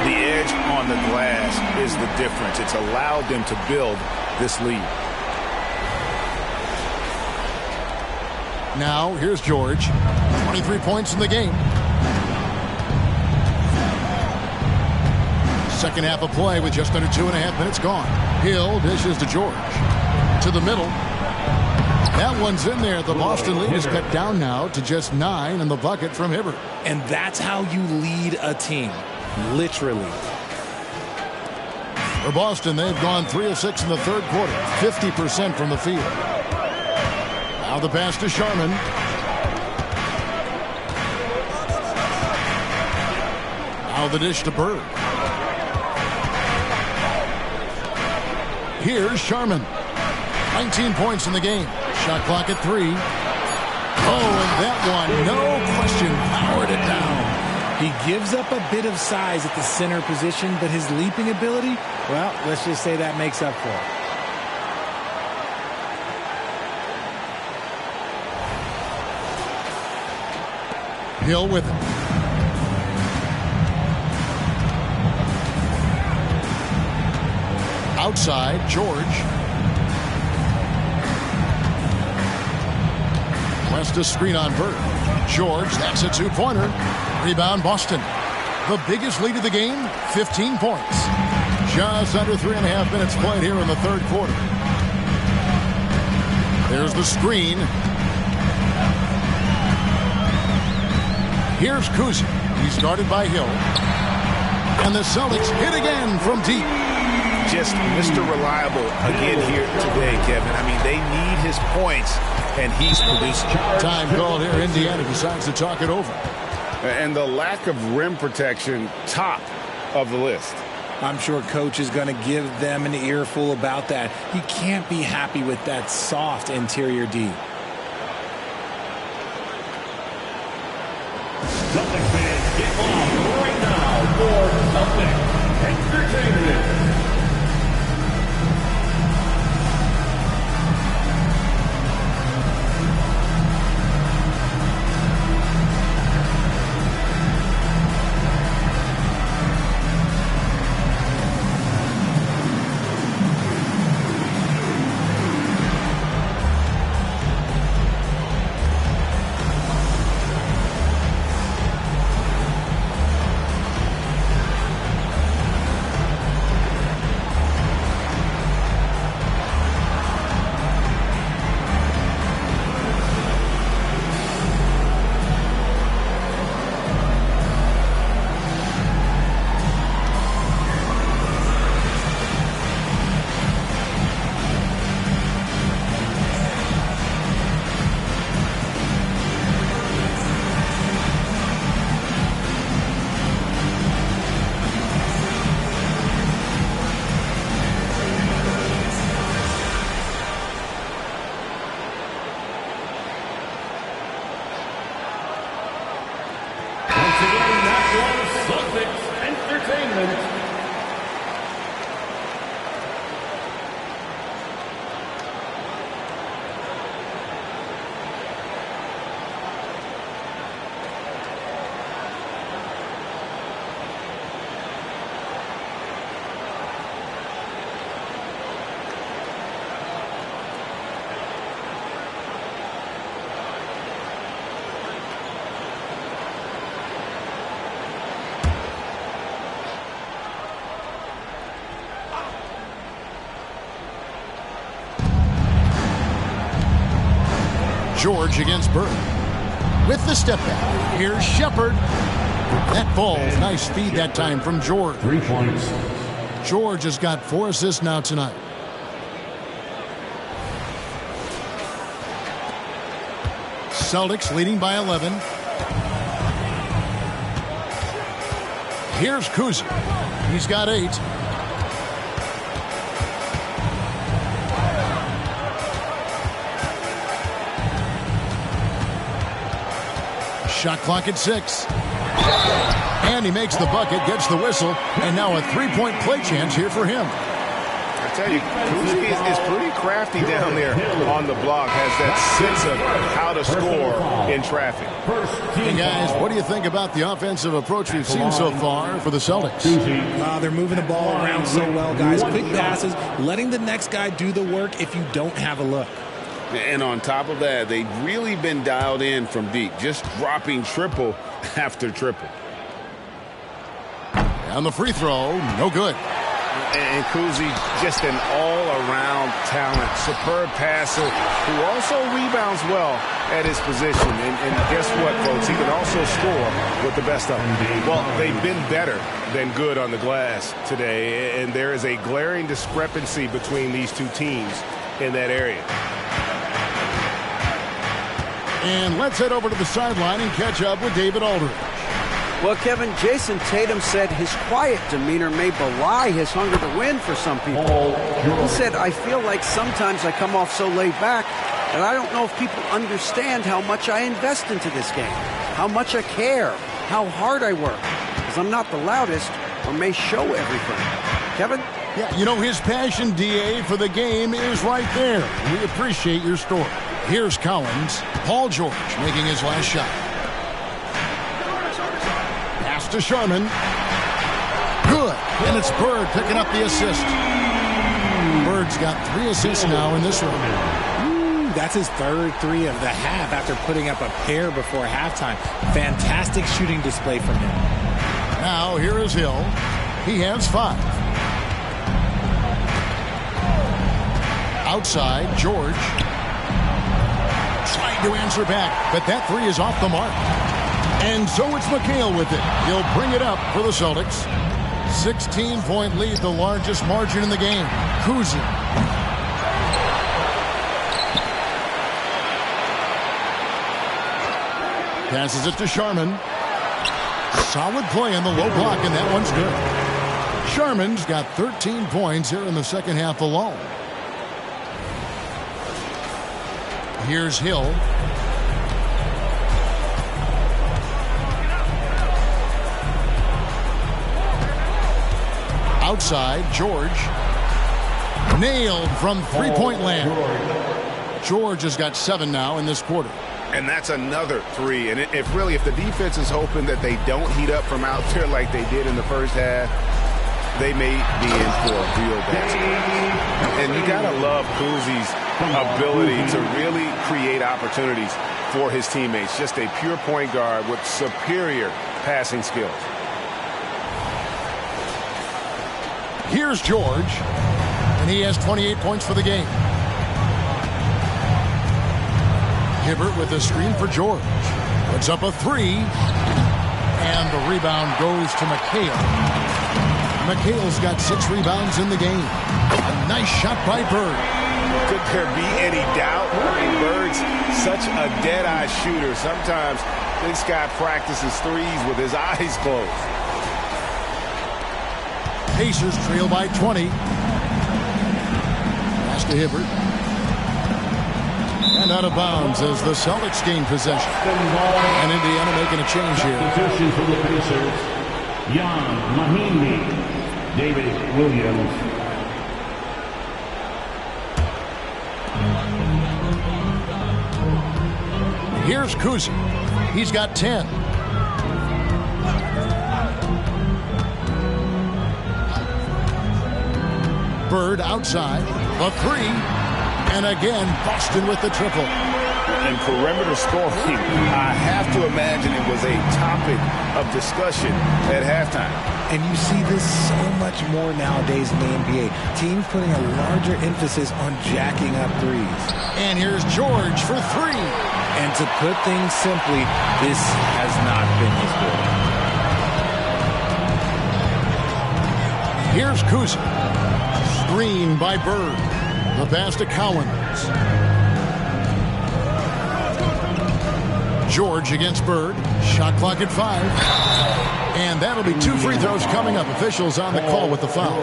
The edge on the glass is the difference. It's allowed them to build this lead. Now here's George. 23 points in the game. Second half of play with just under 2.5 minutes gone. Hill dishes to George. To the middle. That one's in there. The Boston lead is cut down now to just 9 in the bucket from Hibbert. And that's how you lead a team. Literally. For Boston, they've gone 3 of 6 in the third quarter. 50% from the field. Now the pass to Sharman. Now the dish to Bird. Here's Sharman. 19 points in the game. Shot clock at 3. Oh, and that one, no question, powered it down. He gives up a bit of size at the center position, but his leaping ability, well, let's just say that makes up for it. Hill with it. Outside, George. West a screen on Bird. George, that's a 2-pointer. Rebound, Boston. The biggest lead of the game, 15 points. Just under 3.5 minutes played here in the third quarter. There's the screen. Here's Kuzi. He's guarded by Hill. And the Celtics hit again from deep. Just Mr. Reliable again here today, Kevin. I mean, they need his points, and he's producing. Time called here. Indiana decides to talk it over. And the lack of rim protection, top of the list. I'm sure Coach is going to give them an earful about that. He can't be happy with that soft interior D. Celtics fans, get on right now for Celtics Entertainment. George against Bird. With the step back, here's Shepard. That falls. Nice feed that time from George. 3 points. George has got 4 assists now tonight. Celtics leading by 11. Here's Kuzi. He's got 8. Shot clock at 6. And he makes the bucket, gets the whistle, and now a 3-point play chance here for him. I tell you, Kuzi is pretty crafty down there on the block, has that sense of how to score in traffic. Hey guys, what do you think about the offensive approach we've seen so far for the Celtics? They're moving the ball around so well, guys. Quick passes, letting the next guy do the work if you don't have a look. And on top of that, they've really been dialed in from deep, just dropping triple after triple. And the free throw, no good. And Kuzi, just an all-around talent, superb passer who also rebounds well at his position. And guess what, folks? He can also score with the best of them. Well, they've been better than good on the glass today, and there is a glaring discrepancy between these two teams in that area. And let's head over to the sideline and catch up with David Aldridge. Well, Kevin, Jason Tatum said his quiet demeanor may belie his hunger to win for some people. He said, I feel like sometimes I come off so laid back that I don't know if people understand how much I invest into this game, how much I care, how hard I work, because I'm not the loudest or may show everything. Kevin? Yeah, you know, his passion, DA, for the game is right there. We appreciate your story. Here's Collins. Paul George making his last shot. Pass to Sharman. Good. And it's Bird picking up the assist. Bird's got 3 assists now in this one. That's his third 3 of the half after putting up a pair before halftime. Fantastic shooting display from him. Now here is Hill. He has 5. Outside, George. Trying to answer back, but that 3 is off the mark. And so it's McHale with it. He'll bring it up for the Celtics. 16-point lead, the largest margin in the game. Kuzi. Passes it to Sharman. Solid play on the low block, and that one's good. Sharman's got 13 points here in the second half alone. Here's Hill. Outside, George. Nailed from three-point land. George has got 7 now in this quarter. And that's another 3. And if the defense is hoping that they don't heat up from out there like they did in the first half, they may be in for a real bad. And you got to love Kuzi's ability to really create opportunities for his teammates. Just a pure point guard with superior passing skills. Here's George, and he has 28 points for the game. Hibbert with a screen for George. Puts up a 3, and the rebound goes to McHale. McHale's got 6 rebounds in the game. A nice shot by Bird. Could there be any doubt? Bird's such a dead-eye shooter. Sometimes this guy practices threes with his eyes closed. Pacers trail by 20. Pass to Hibbert. And out of bounds as the Celtics gain possession. And Indiana making a change here. Substitution for the Pacers. Jan Mahimi. David Williams. Here's Kuzi. He's got 10. Bird outside. A 3. And again, Boston with the triple. And perimeter scoring, I have to imagine it was a topic of discussion at halftime. And you see this so much more nowadays in the NBA. Teams putting a larger emphasis on jacking up threes. And here's George for three. And to put things simply, this has not been his quarter. Here's Kuzma. Screen by Bird. The pass to Cowens. George against Bird. Shot clock at 5. And that'll be 2 free throws coming up. Officials on the call with the foul.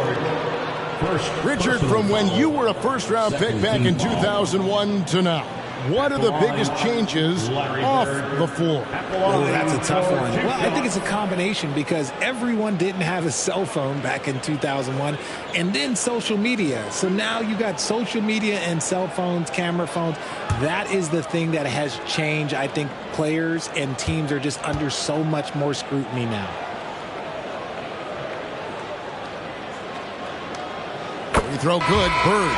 Richard, from when you were a first-round pick back in 2001 to now, what are the biggest changes off the floor? Oh, that's a tough one. Well, I think it's a combination because everyone didn't have a cell phone back in 2001 and then social media. So now you got social media and cell phones, camera phones. That is the thing that has changed. I think players and teams are just under so much more scrutiny now. Free throw good. Bird.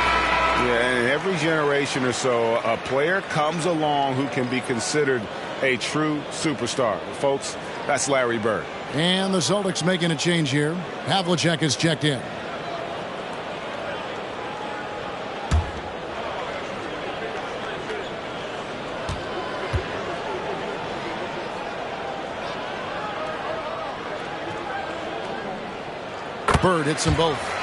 Yeah, and every generation or so, a player comes along who can be considered a true superstar. Folks, that's Larry Bird. And the Celtics making a change here. Havlicek is checked in. Bird hits them both.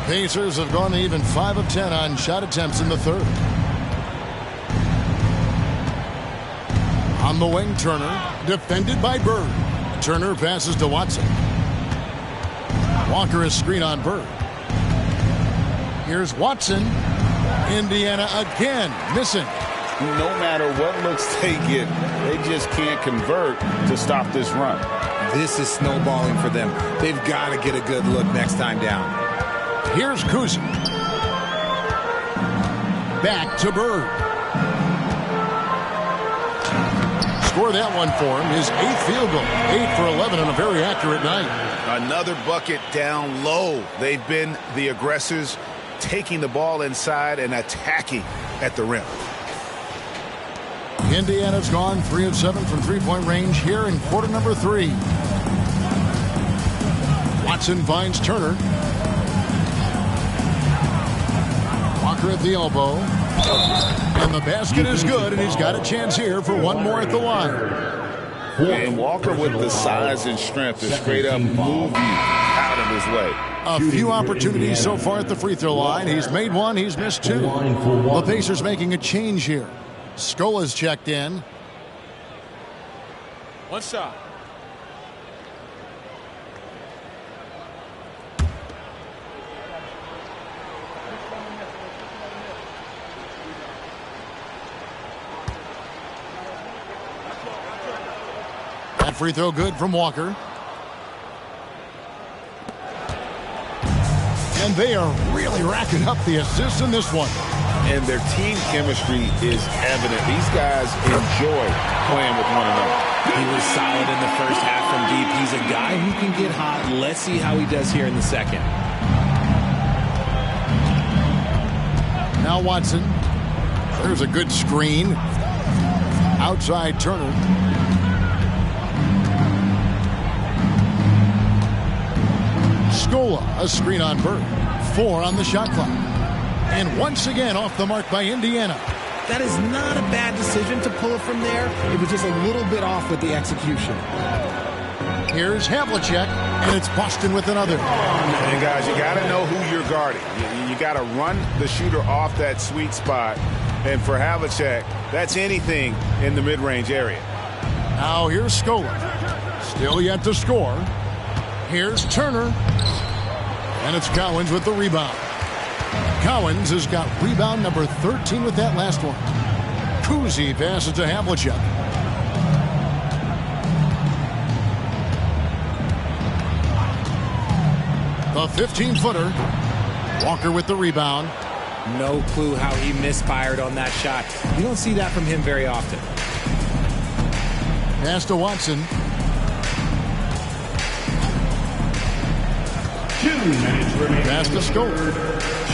Pacers have gone even 5 of 10 on shot attempts in the third. On the wing, Turner, defended by Bird. Turner passes to Watson. Walker is screen on Bird. Here's Watson. Indiana again, missing. No matter what looks they get, they just can't convert to stop this run. This is snowballing for them. They've got to get a good look next time down. Here's Kuzma. Back to Bird. Score that one for him. His 8th field goal. 8 for 11 on a very accurate night. Another bucket down low. They've been the aggressors, taking the ball inside and attacking at the rim. Indiana's gone 3 of 7 from three-point range here in quarter number 3. Watson finds Turner. Walker at the elbow. And the basket is good, and he's got a chance here for one more at the line. And Walker with the size and strength to straight up move you out of his way. A few opportunities so far at the free throw line. He's made one, he's missed 2. The Pacers making a change here. Skola's checked in. One shot. That free throw good from Walker. And they are really racking up the assists in this one. And their team chemistry is evident. These guys enjoy playing with one another. He was solid in the first half from deep. He's a guy who can get hot. Let's see how he does here in the second. Now Watson. There's a good screen. Outside Turner. Scola, a screen on Bird. 4 on the shot clock. And once again off the mark by Indiana. That is not a bad decision to pull it from there. It was just a little bit off with the execution. Here's Havlicek, and it's Boston with another. And guys, you got to know who you're guarding. You got to run the shooter off that sweet spot. And for Havlicek, that's anything in the mid-range area. Now here's Scola. Still yet to score. Here's Turner. And it's Cowens with the rebound. Cowens has got rebound number 13 with that last one. Kuzi passes to Havlicek. The 15-footer. Walker with the rebound. No clue how he misfired on that shot. You don't see that from him very often. Pass to Watson. 2 minutes remaining. Pass to Scola.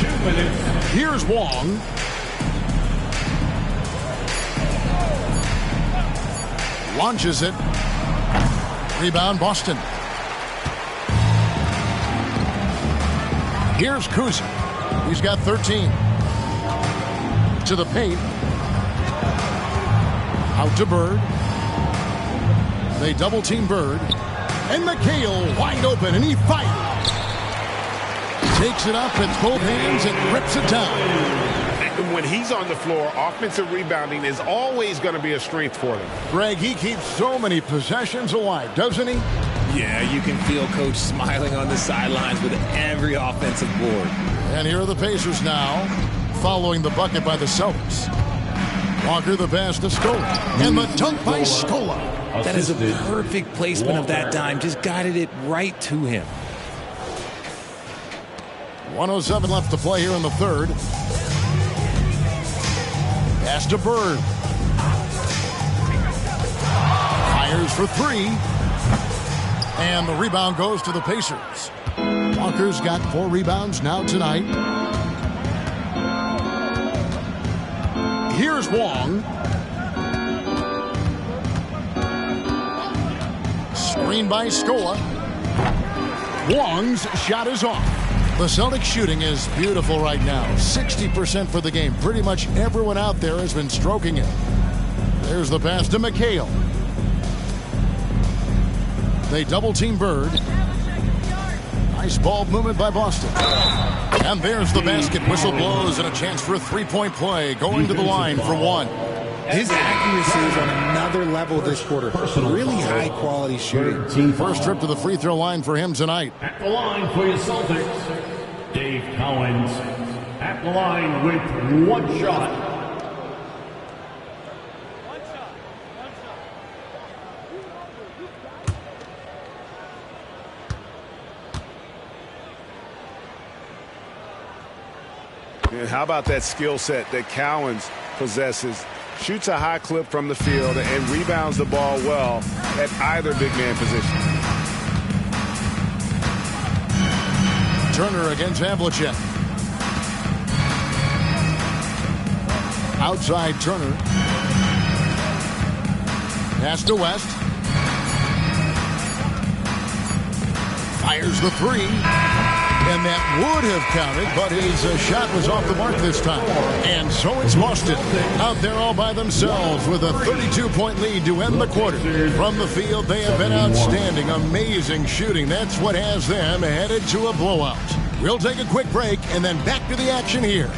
2 minutes. Here's Wong. Launches it. Rebound, Boston. Here's Kuzi. He's got 13. To the paint. Out to Bird. They double-team Bird. And McHale wide open, and he fires. Takes it up with both hands and rips it down. When he's on the floor, offensive rebounding is always going to be a strength for them. Greg, he keeps so many possessions alive, doesn't he? Yeah, you can feel Coach smiling on the sidelines with every offensive board. And here are the Pacers now, following the bucket by the Celtics. Walker the pass to Scola. And the dunk by Scola. That is a perfect placement of that dime. Just guided it right to him. 1:07 left to play here in the third. Pass to Bird. Fires for three. And the rebound goes to the Pacers. Walker's got 4 rebounds now tonight. Here's Wong. Screen by Scola. Wong's shot is off. The Celtics shooting is beautiful right now. 60% for the game. Pretty much everyone out there has been stroking it. There's the pass to McHale. They double-team Bird. Nice ball movement by Boston. And there's the basket. Whistle blows and a chance for a three-point play. Going to the line for one. His accuracy is on another level this quarter. Really high-quality shooting. First trip to the free throw line for him tonight. At the line for your Celtics, Dave Cowens. At the line with one shot. And how about that skill set that Cowens possesses? Shoots a high clip from the field and rebounds the ball well at either big man position. Turner against Havlicek. Outside Turner. Pass to West. Fires the three. And that would have counted, but his shot was off the mark this time. And so it's Boston out there all by themselves with a 32-point lead to end the quarter. From the field, they have been outstanding. Amazing shooting. That's what has them headed to a blowout. We'll take a quick break and then back to the action here.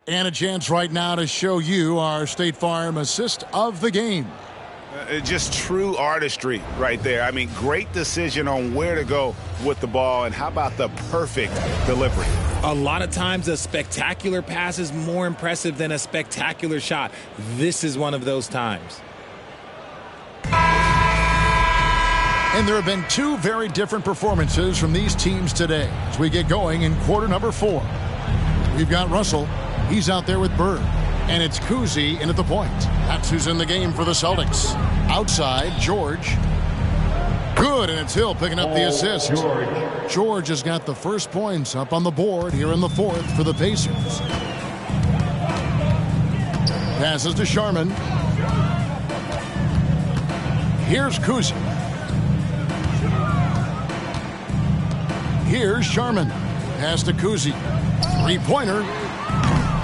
And a chance right now to show you our State Farm assist of the game. Just true artistry right there. I mean, great decision on where to go with the ball, and how about the perfect delivery? A lot of times a spectacular pass is more impressive than a spectacular shot. This is one of those times. And there have been 2 very different performances from these teams today as we get going in quarter number 4. We've got Russell. He's out there with Bird. And it's Kuzi in at the point. That's who's in the game for the Celtics. Outside, George. Good, and it's Hill picking up the assist. George has got the first points up on the board here in the fourth for the Pacers. Passes to Sharman. Here's Kuzi. Here's Sharman. Pass to Kuzi. Three-pointer.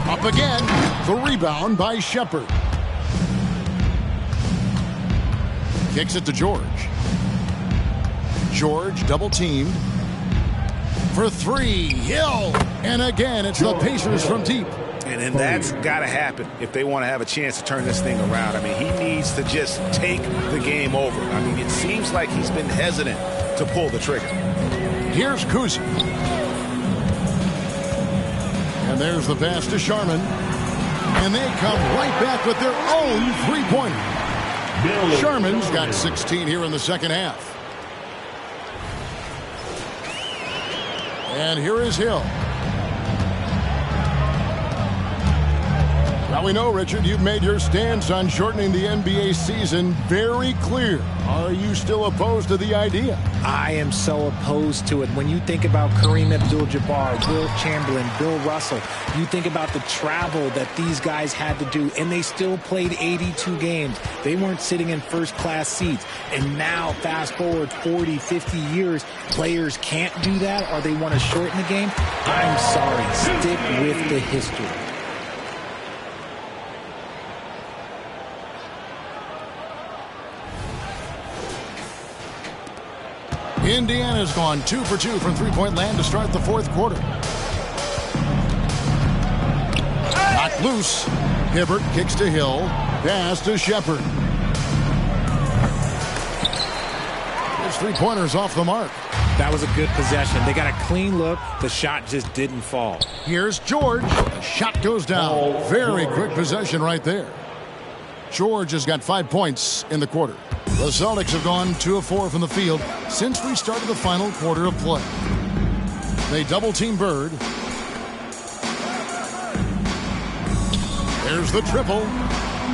Up again. The rebound by Shepard. Kicks it to George. George double-teamed. For three. Hill. And again, it's the Pacers from deep. And that's got to happen if they want to have a chance to turn this thing around. I mean, he needs to just take the game over. I mean, it seems like he's been hesitant to pull the trigger. Here's Kuzi. And there's the pass to Sharman. And they come right back with their own three-pointer. Sharman's got 16 here in the second half. And here is Hill. Now we know, Richard, you've made your stance on shortening the NBA season very clear. Are you still opposed to the idea? I am so opposed to it. When you think about Kareem Abdul-Jabbar, Will Chamberlain, Bill Russell, you think about the travel that these guys had to do, and they still played 82 games. They weren't sitting in first-class seats. And now, fast forward 40, 50 years, players can't do that, or they want to shorten the game. I'm sorry. Stick with the history. Indiana's gone 2 for 2 from three-point land to start the fourth quarter. Knocked loose. Hibbert kicks to Hill. Pass to Shepard. His three-pointer's off the mark. That was a good possession. They got a clean look. The shot just didn't fall. Here's George. The shot goes down. Very quick possession right there. George has got 5 points in the quarter. The Celtics have gone 2 of 4 from the field since we started the final quarter of play. They double-team Bird. There's the triple.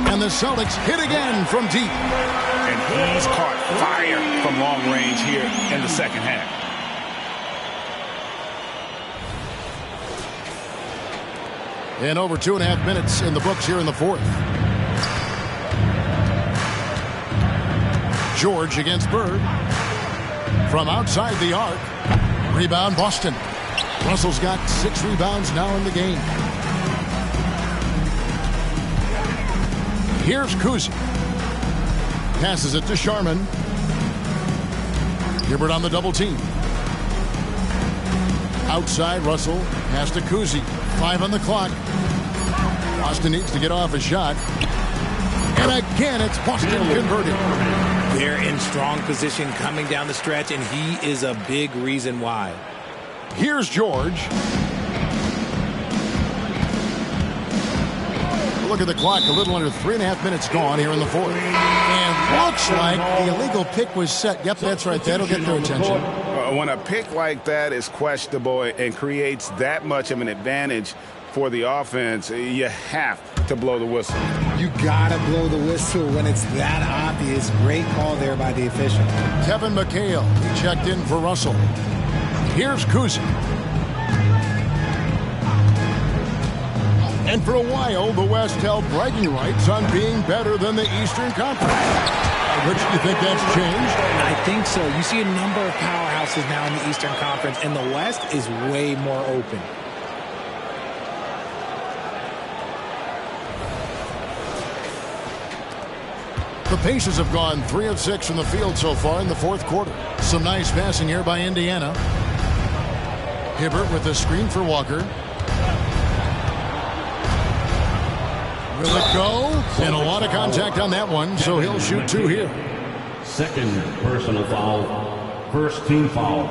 And the Celtics hit again from deep. And he's caught fire from long range here in the second half. And over 2.5 minutes in the books here in the fourth. George against Bird. From outside the arc. Rebound Boston. Russell's got 6 rebounds now in the game. Here's Kuzi. Passes it to Sharman. Hibbert on the double team. Outside Russell. Pass to Kuzi. 5 on the clock. Boston needs to get off a shot. And again, it's Boston converted. They're in strong position coming down the stretch, and he is a big reason why. Here's George. Look at the clock. A little under 3.5 minutes gone here in the fourth. And looks like the illegal pick was set. Yep, that's right. That'll get their attention. When a pick like that is questionable and creates that much of an advantage for the offense, you have to blow the whistle. You gotta blow the whistle when it's that obvious. Great call there by the official. Kevin McHale, he checked in for Russell. Here's Kuzi. And for a while, the West held bragging rights on being better than the Eastern Conference. Which do you think that's changed? I think so. You see a number of powerhouses now in the Eastern Conference, and the West is way more open. The Pacers have gone 3 of 6 from the field so far in the fourth quarter. Some nice passing here by Indiana. Hibbert with a screen for Walker. Will it go? And a lot of contact on that one, so he'll shoot 2 here. Second personal foul. First team foul.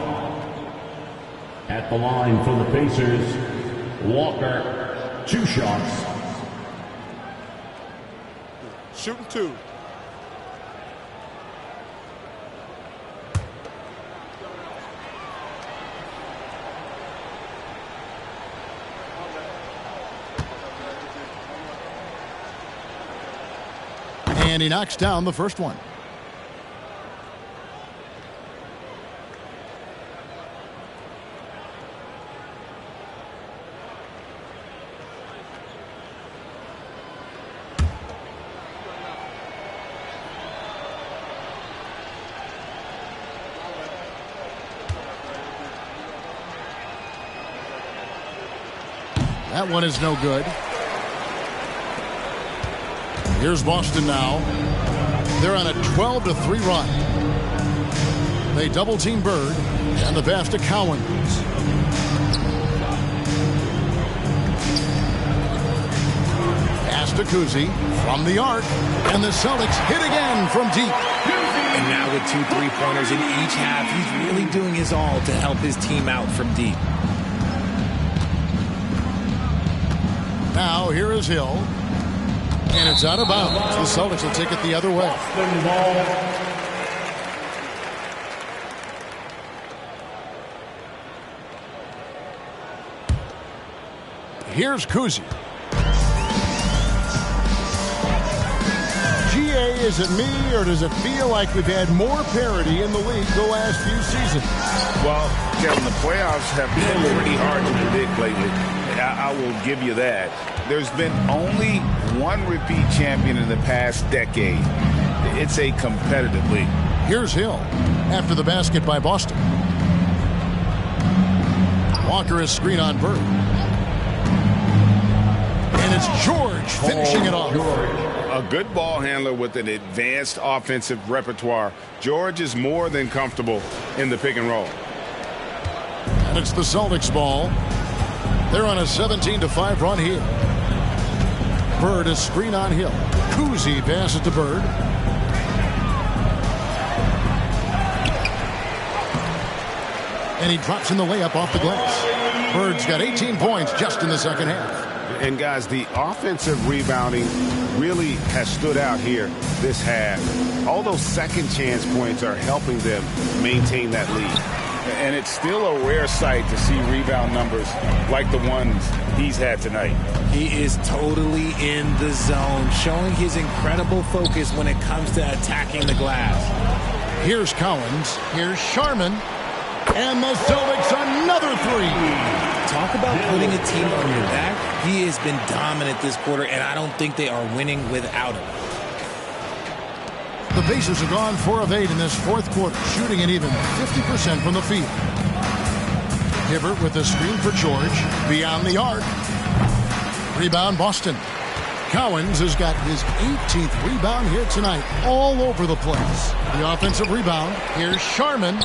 At the line for the Pacers, Walker, 2 shots. Shooting 2. And he knocks down the first one. That one is no good. Here's Boston now. They're on a 12-3 run. They double-team Bird, and the pass to Cowens. Pass to Kuzi from the arc, and the Celtics hit again from deep. And now with 2 3-pointers in each half, he's really doing his all to help his team out from deep. Now here is Hill. And it's out of bounds. The Celtics will take it the other way. Here's Kuzi. GA, is it me, or does it feel like we've had more parity in the league the last few seasons? Well, Kevin, the playoffs have been pretty hard to predict lately. I will give you that. There's been only one repeat champion in the past decade. It's a competitive league. Here's Hill after the basket by Boston. Walker is screen on Bird. And it's George finishing it off. A good ball handler with an advanced offensive repertoire. George is more than comfortable in the pick and roll. And it's the Celtics ball. They're on a 17-5 run here. Bird is screen on Hill. Kuzi passes to Bird. And he drops in the layup off the glass. Bird's got 18 points just in the second half. And guys, the offensive rebounding really has stood out here this half. All those second chance points are helping them maintain that lead. And it's still a rare sight to see rebound numbers like the ones he's had tonight. He is totally in the zone, showing his incredible focus when it comes to attacking the glass. Here's Collins. Here's Sharman. And the Celtics another three. Talk about putting a team on your back. He has been dominant this quarter, and I don't think they are winning without him. The Pacers have gone 4 of 8 in this fourth quarter, shooting an even 50% from the field. Hibbert with a screen for George. Beyond the arc. Rebound Boston. Cowens has got his 18th rebound here tonight, all over the place. The offensive rebound. Here's Sharman.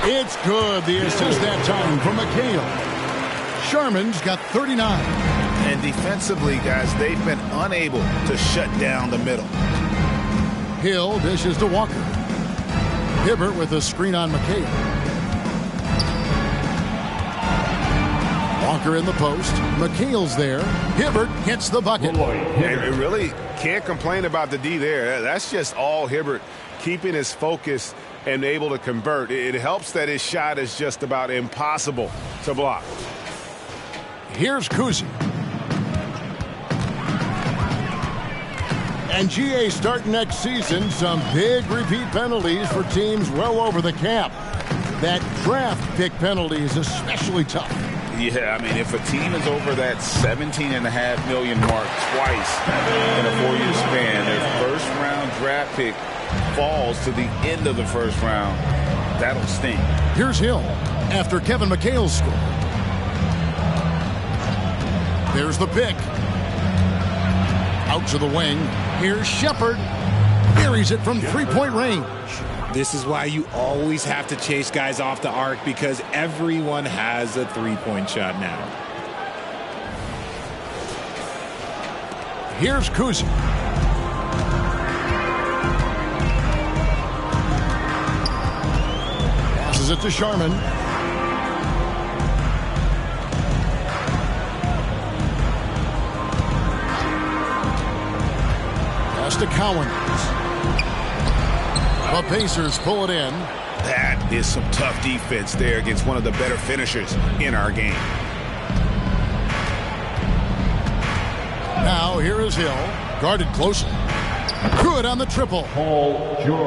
It's good. The assist that time from McHale. Sharman's got 39. And defensively, guys, they've been unable to shut down the middle. Hill dishes to Walker. Hibbert with a screen on McHale. Walker in the post. McHale's there. Hibbert hits the bucket. And really can't complain about the D there. That's just all Hibbert, keeping his focus and able to convert. It helps that his shot is just about impossible to block. Here's Kuzi. And GA starting next season, some big repeat penalties for teams well over the cap. That draft pick penalty is especially tough. Yeah, I mean, if a team is over that $17.5 million mark twice in a 4-year span, their first-round draft pick falls to the end of the first round. That'll sting. Here's Hill after Kevin McHale's score. There's the pick. Out to the wing. Here's Shepard. Buries it from three-point range. This is why you always have to chase guys off the arc, because everyone has a three-point shot now. Here's Kuzi. Passes it to Sharman. To Cowens. The Pacers pull it in. That is some tough defense there against one of the better finishers in our game. Now here is Hill. Guarded closely. Good on the triple.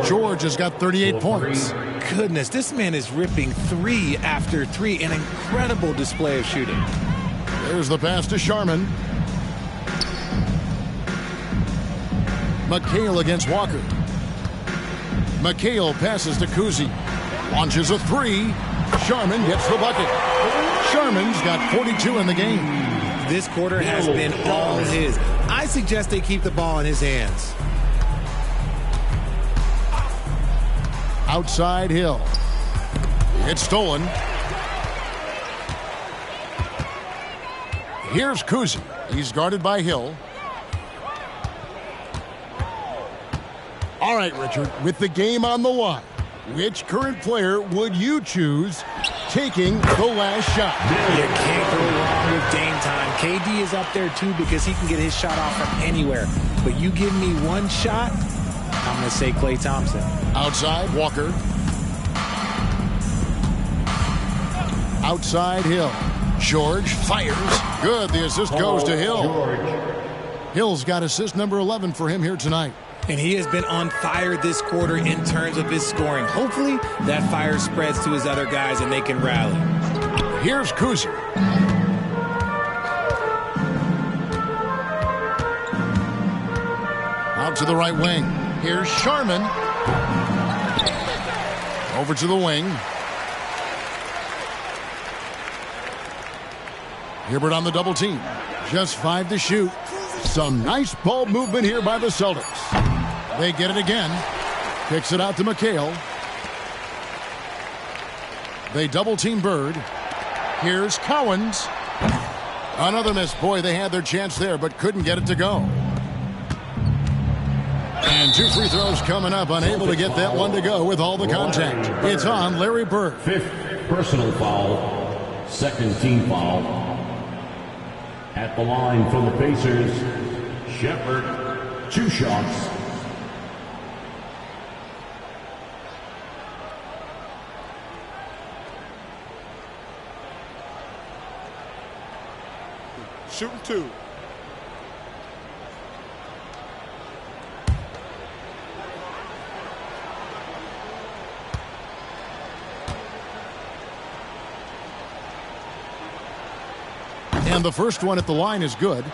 George has got 38 points. Goodness, this man is ripping 3 after 3. An incredible display of shooting. There's the pass to Sharman. McHale against Walker. McHale passes to Kuzi. Launches a 3. Sharman gets the bucket. Sharman's got 42 in the game. This quarter has been all his. I suggest they keep the ball in his hands. Outside Hill. It's stolen. Here's Kuzi. He's guarded by Hill. All right, Richard, with the game on the line, which current player would you choose taking the last shot. You can't go wrong with Dame time. KD is up there too because he can get his shot off from anywhere. But you give me one shot, I'm going to say Klay Thompson. Outside, Walker. Outside, Hill. George fires. Good. The assist goes to Hill. Hill's got assist number 11 for him here tonight. And he has been on fire this quarter in terms of his scoring. Hopefully, that fire spreads to his other guys and they can rally. Here's Kuzma. Out to the right wing. Here's Sharman. Over to the wing. Hibbert on the double team. Just 5 to shoot. Some nice ball movement here by the Celtics. They get it again. Kicks it out to McHale. They double team Bird. Here's Cowens. Another miss. Boy, they had their chance there, but couldn't get it to go. And 2 free throws coming up. Unable to get that one to go with all the contact. It's on Larry Bird. 5th personal foul. 2nd team foul. At the line for the Pacers, Shepherd, 2 shots. Shooting 2. And the first one at the line is good.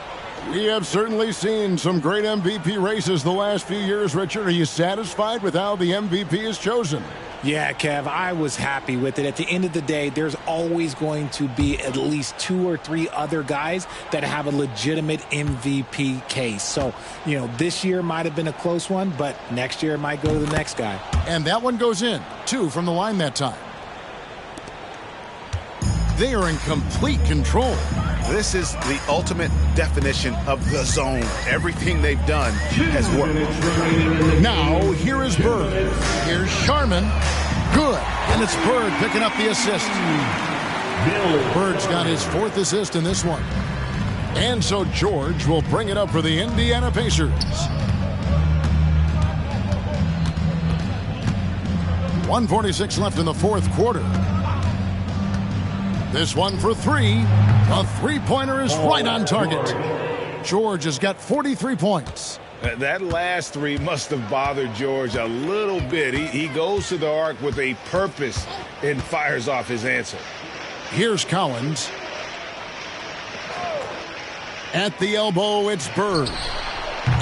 We have certainly seen some great MVP races the last few years, Richard. Are you satisfied with how the MVP is chosen? Yeah, Kev, I was happy with it. At the end of the day, there's always going to be at least 2 or 3 other guys that have a legitimate MVP case. So, this year might have been a close one, but next year it might go to the next guy. And that one goes in. 2 from the line that time. They are in complete control. This is the ultimate definition of the zone. Everything they've done has worked. Now, here is Bird. Here's Sharman. Good. And it's Bird picking up the assist. Bird's got his 4th assist in this one. And so George will bring it up for the Indiana Pacers. 1:46 left in the 4th quarter. This one for 3. A 3-pointer is right on target. George has got 43 points. That last 3 must have bothered George a little bit. He goes to the arc with a purpose and fires off his answer. Here's Cowens. At the elbow, it's Bird.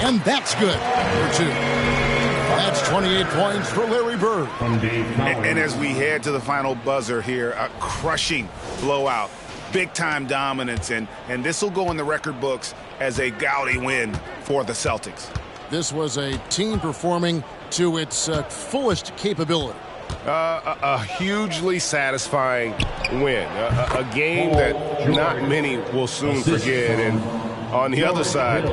And that's good for 2. That's 28 points for Larry Bird. And as we head to the final buzzer here, a crushing blowout, big-time dominance, and this will go in the record books as a gaudy win for the Celtics. This was a team performing to its fullest capability. A hugely satisfying win, a game that not many will soon forget, and on the other side,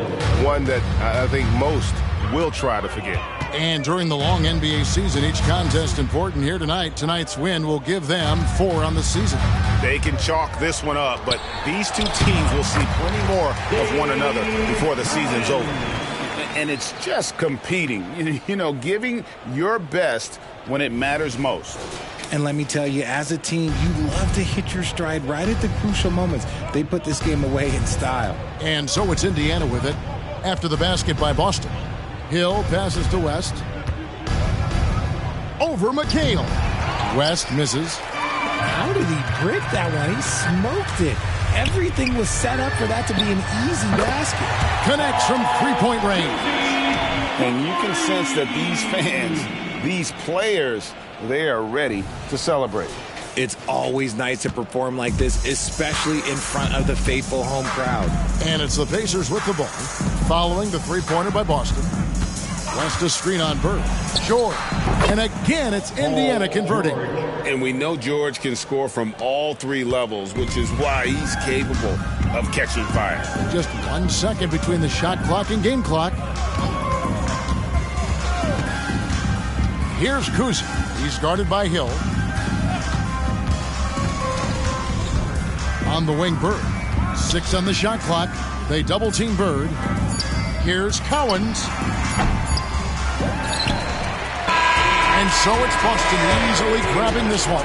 one that I think most will try to forget. And during the long NBA season, each contest important here tonight. Tonight's win will give them 4 on the season. They can chalk this one up, but these 2 teams will see plenty more of one another before the season's over. And it's just competing, giving your best when it matters most. And let me tell you, as a team, you love to hit your stride right at the crucial moments. They put this game away in style. And so it's Indiana with it after the basket by Boston. Hill passes to West. Over McHale. West misses. How did he brick that one? He smoked it. Everything was set up for that to be an easy basket. Connects from 3-point range. And you can sense that these fans, these players, they are ready to celebrate. It's always nice to perform like this, especially in front of the faithful home crowd. And it's the Pacers with the ball, following the 3-pointer by Boston. West a screen on Bird. George. And again, it's Indiana converting. And we know George can score from all 3 levels, which is why he's capable of catching fire. Just 1 second between the shot clock and game clock. Here's Kuzma. He's guarded by Hill. On the wing, Bird. 6 on the shot clock. They double-team Bird. Here's Cowens. And so it's Boston easily grabbing this one.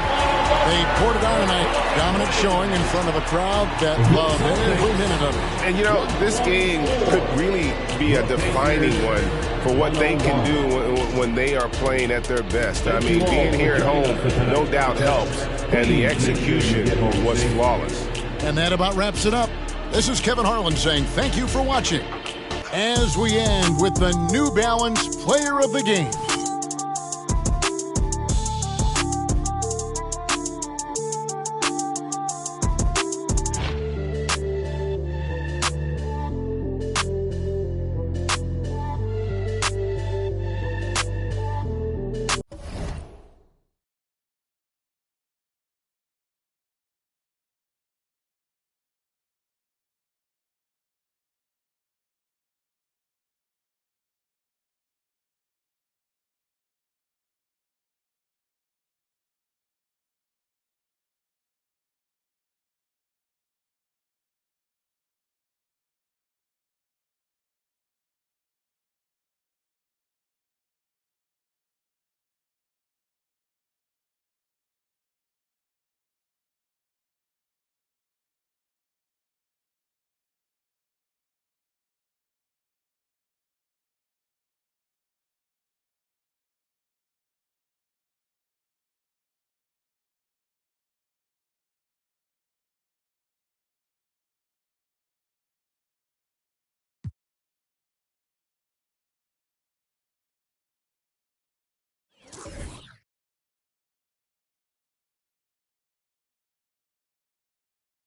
They poured it on tonight. Dominant showing in front of a crowd that loved every minute of it. And, you know, this game could really be a defining one for what they can do when they are playing at their best. I mean, being here at home no doubt helps, and the execution was flawless. And that about wraps it up. This is Kevin Harlan saying thank you for watching. As we end with the New Balance Player of the Game.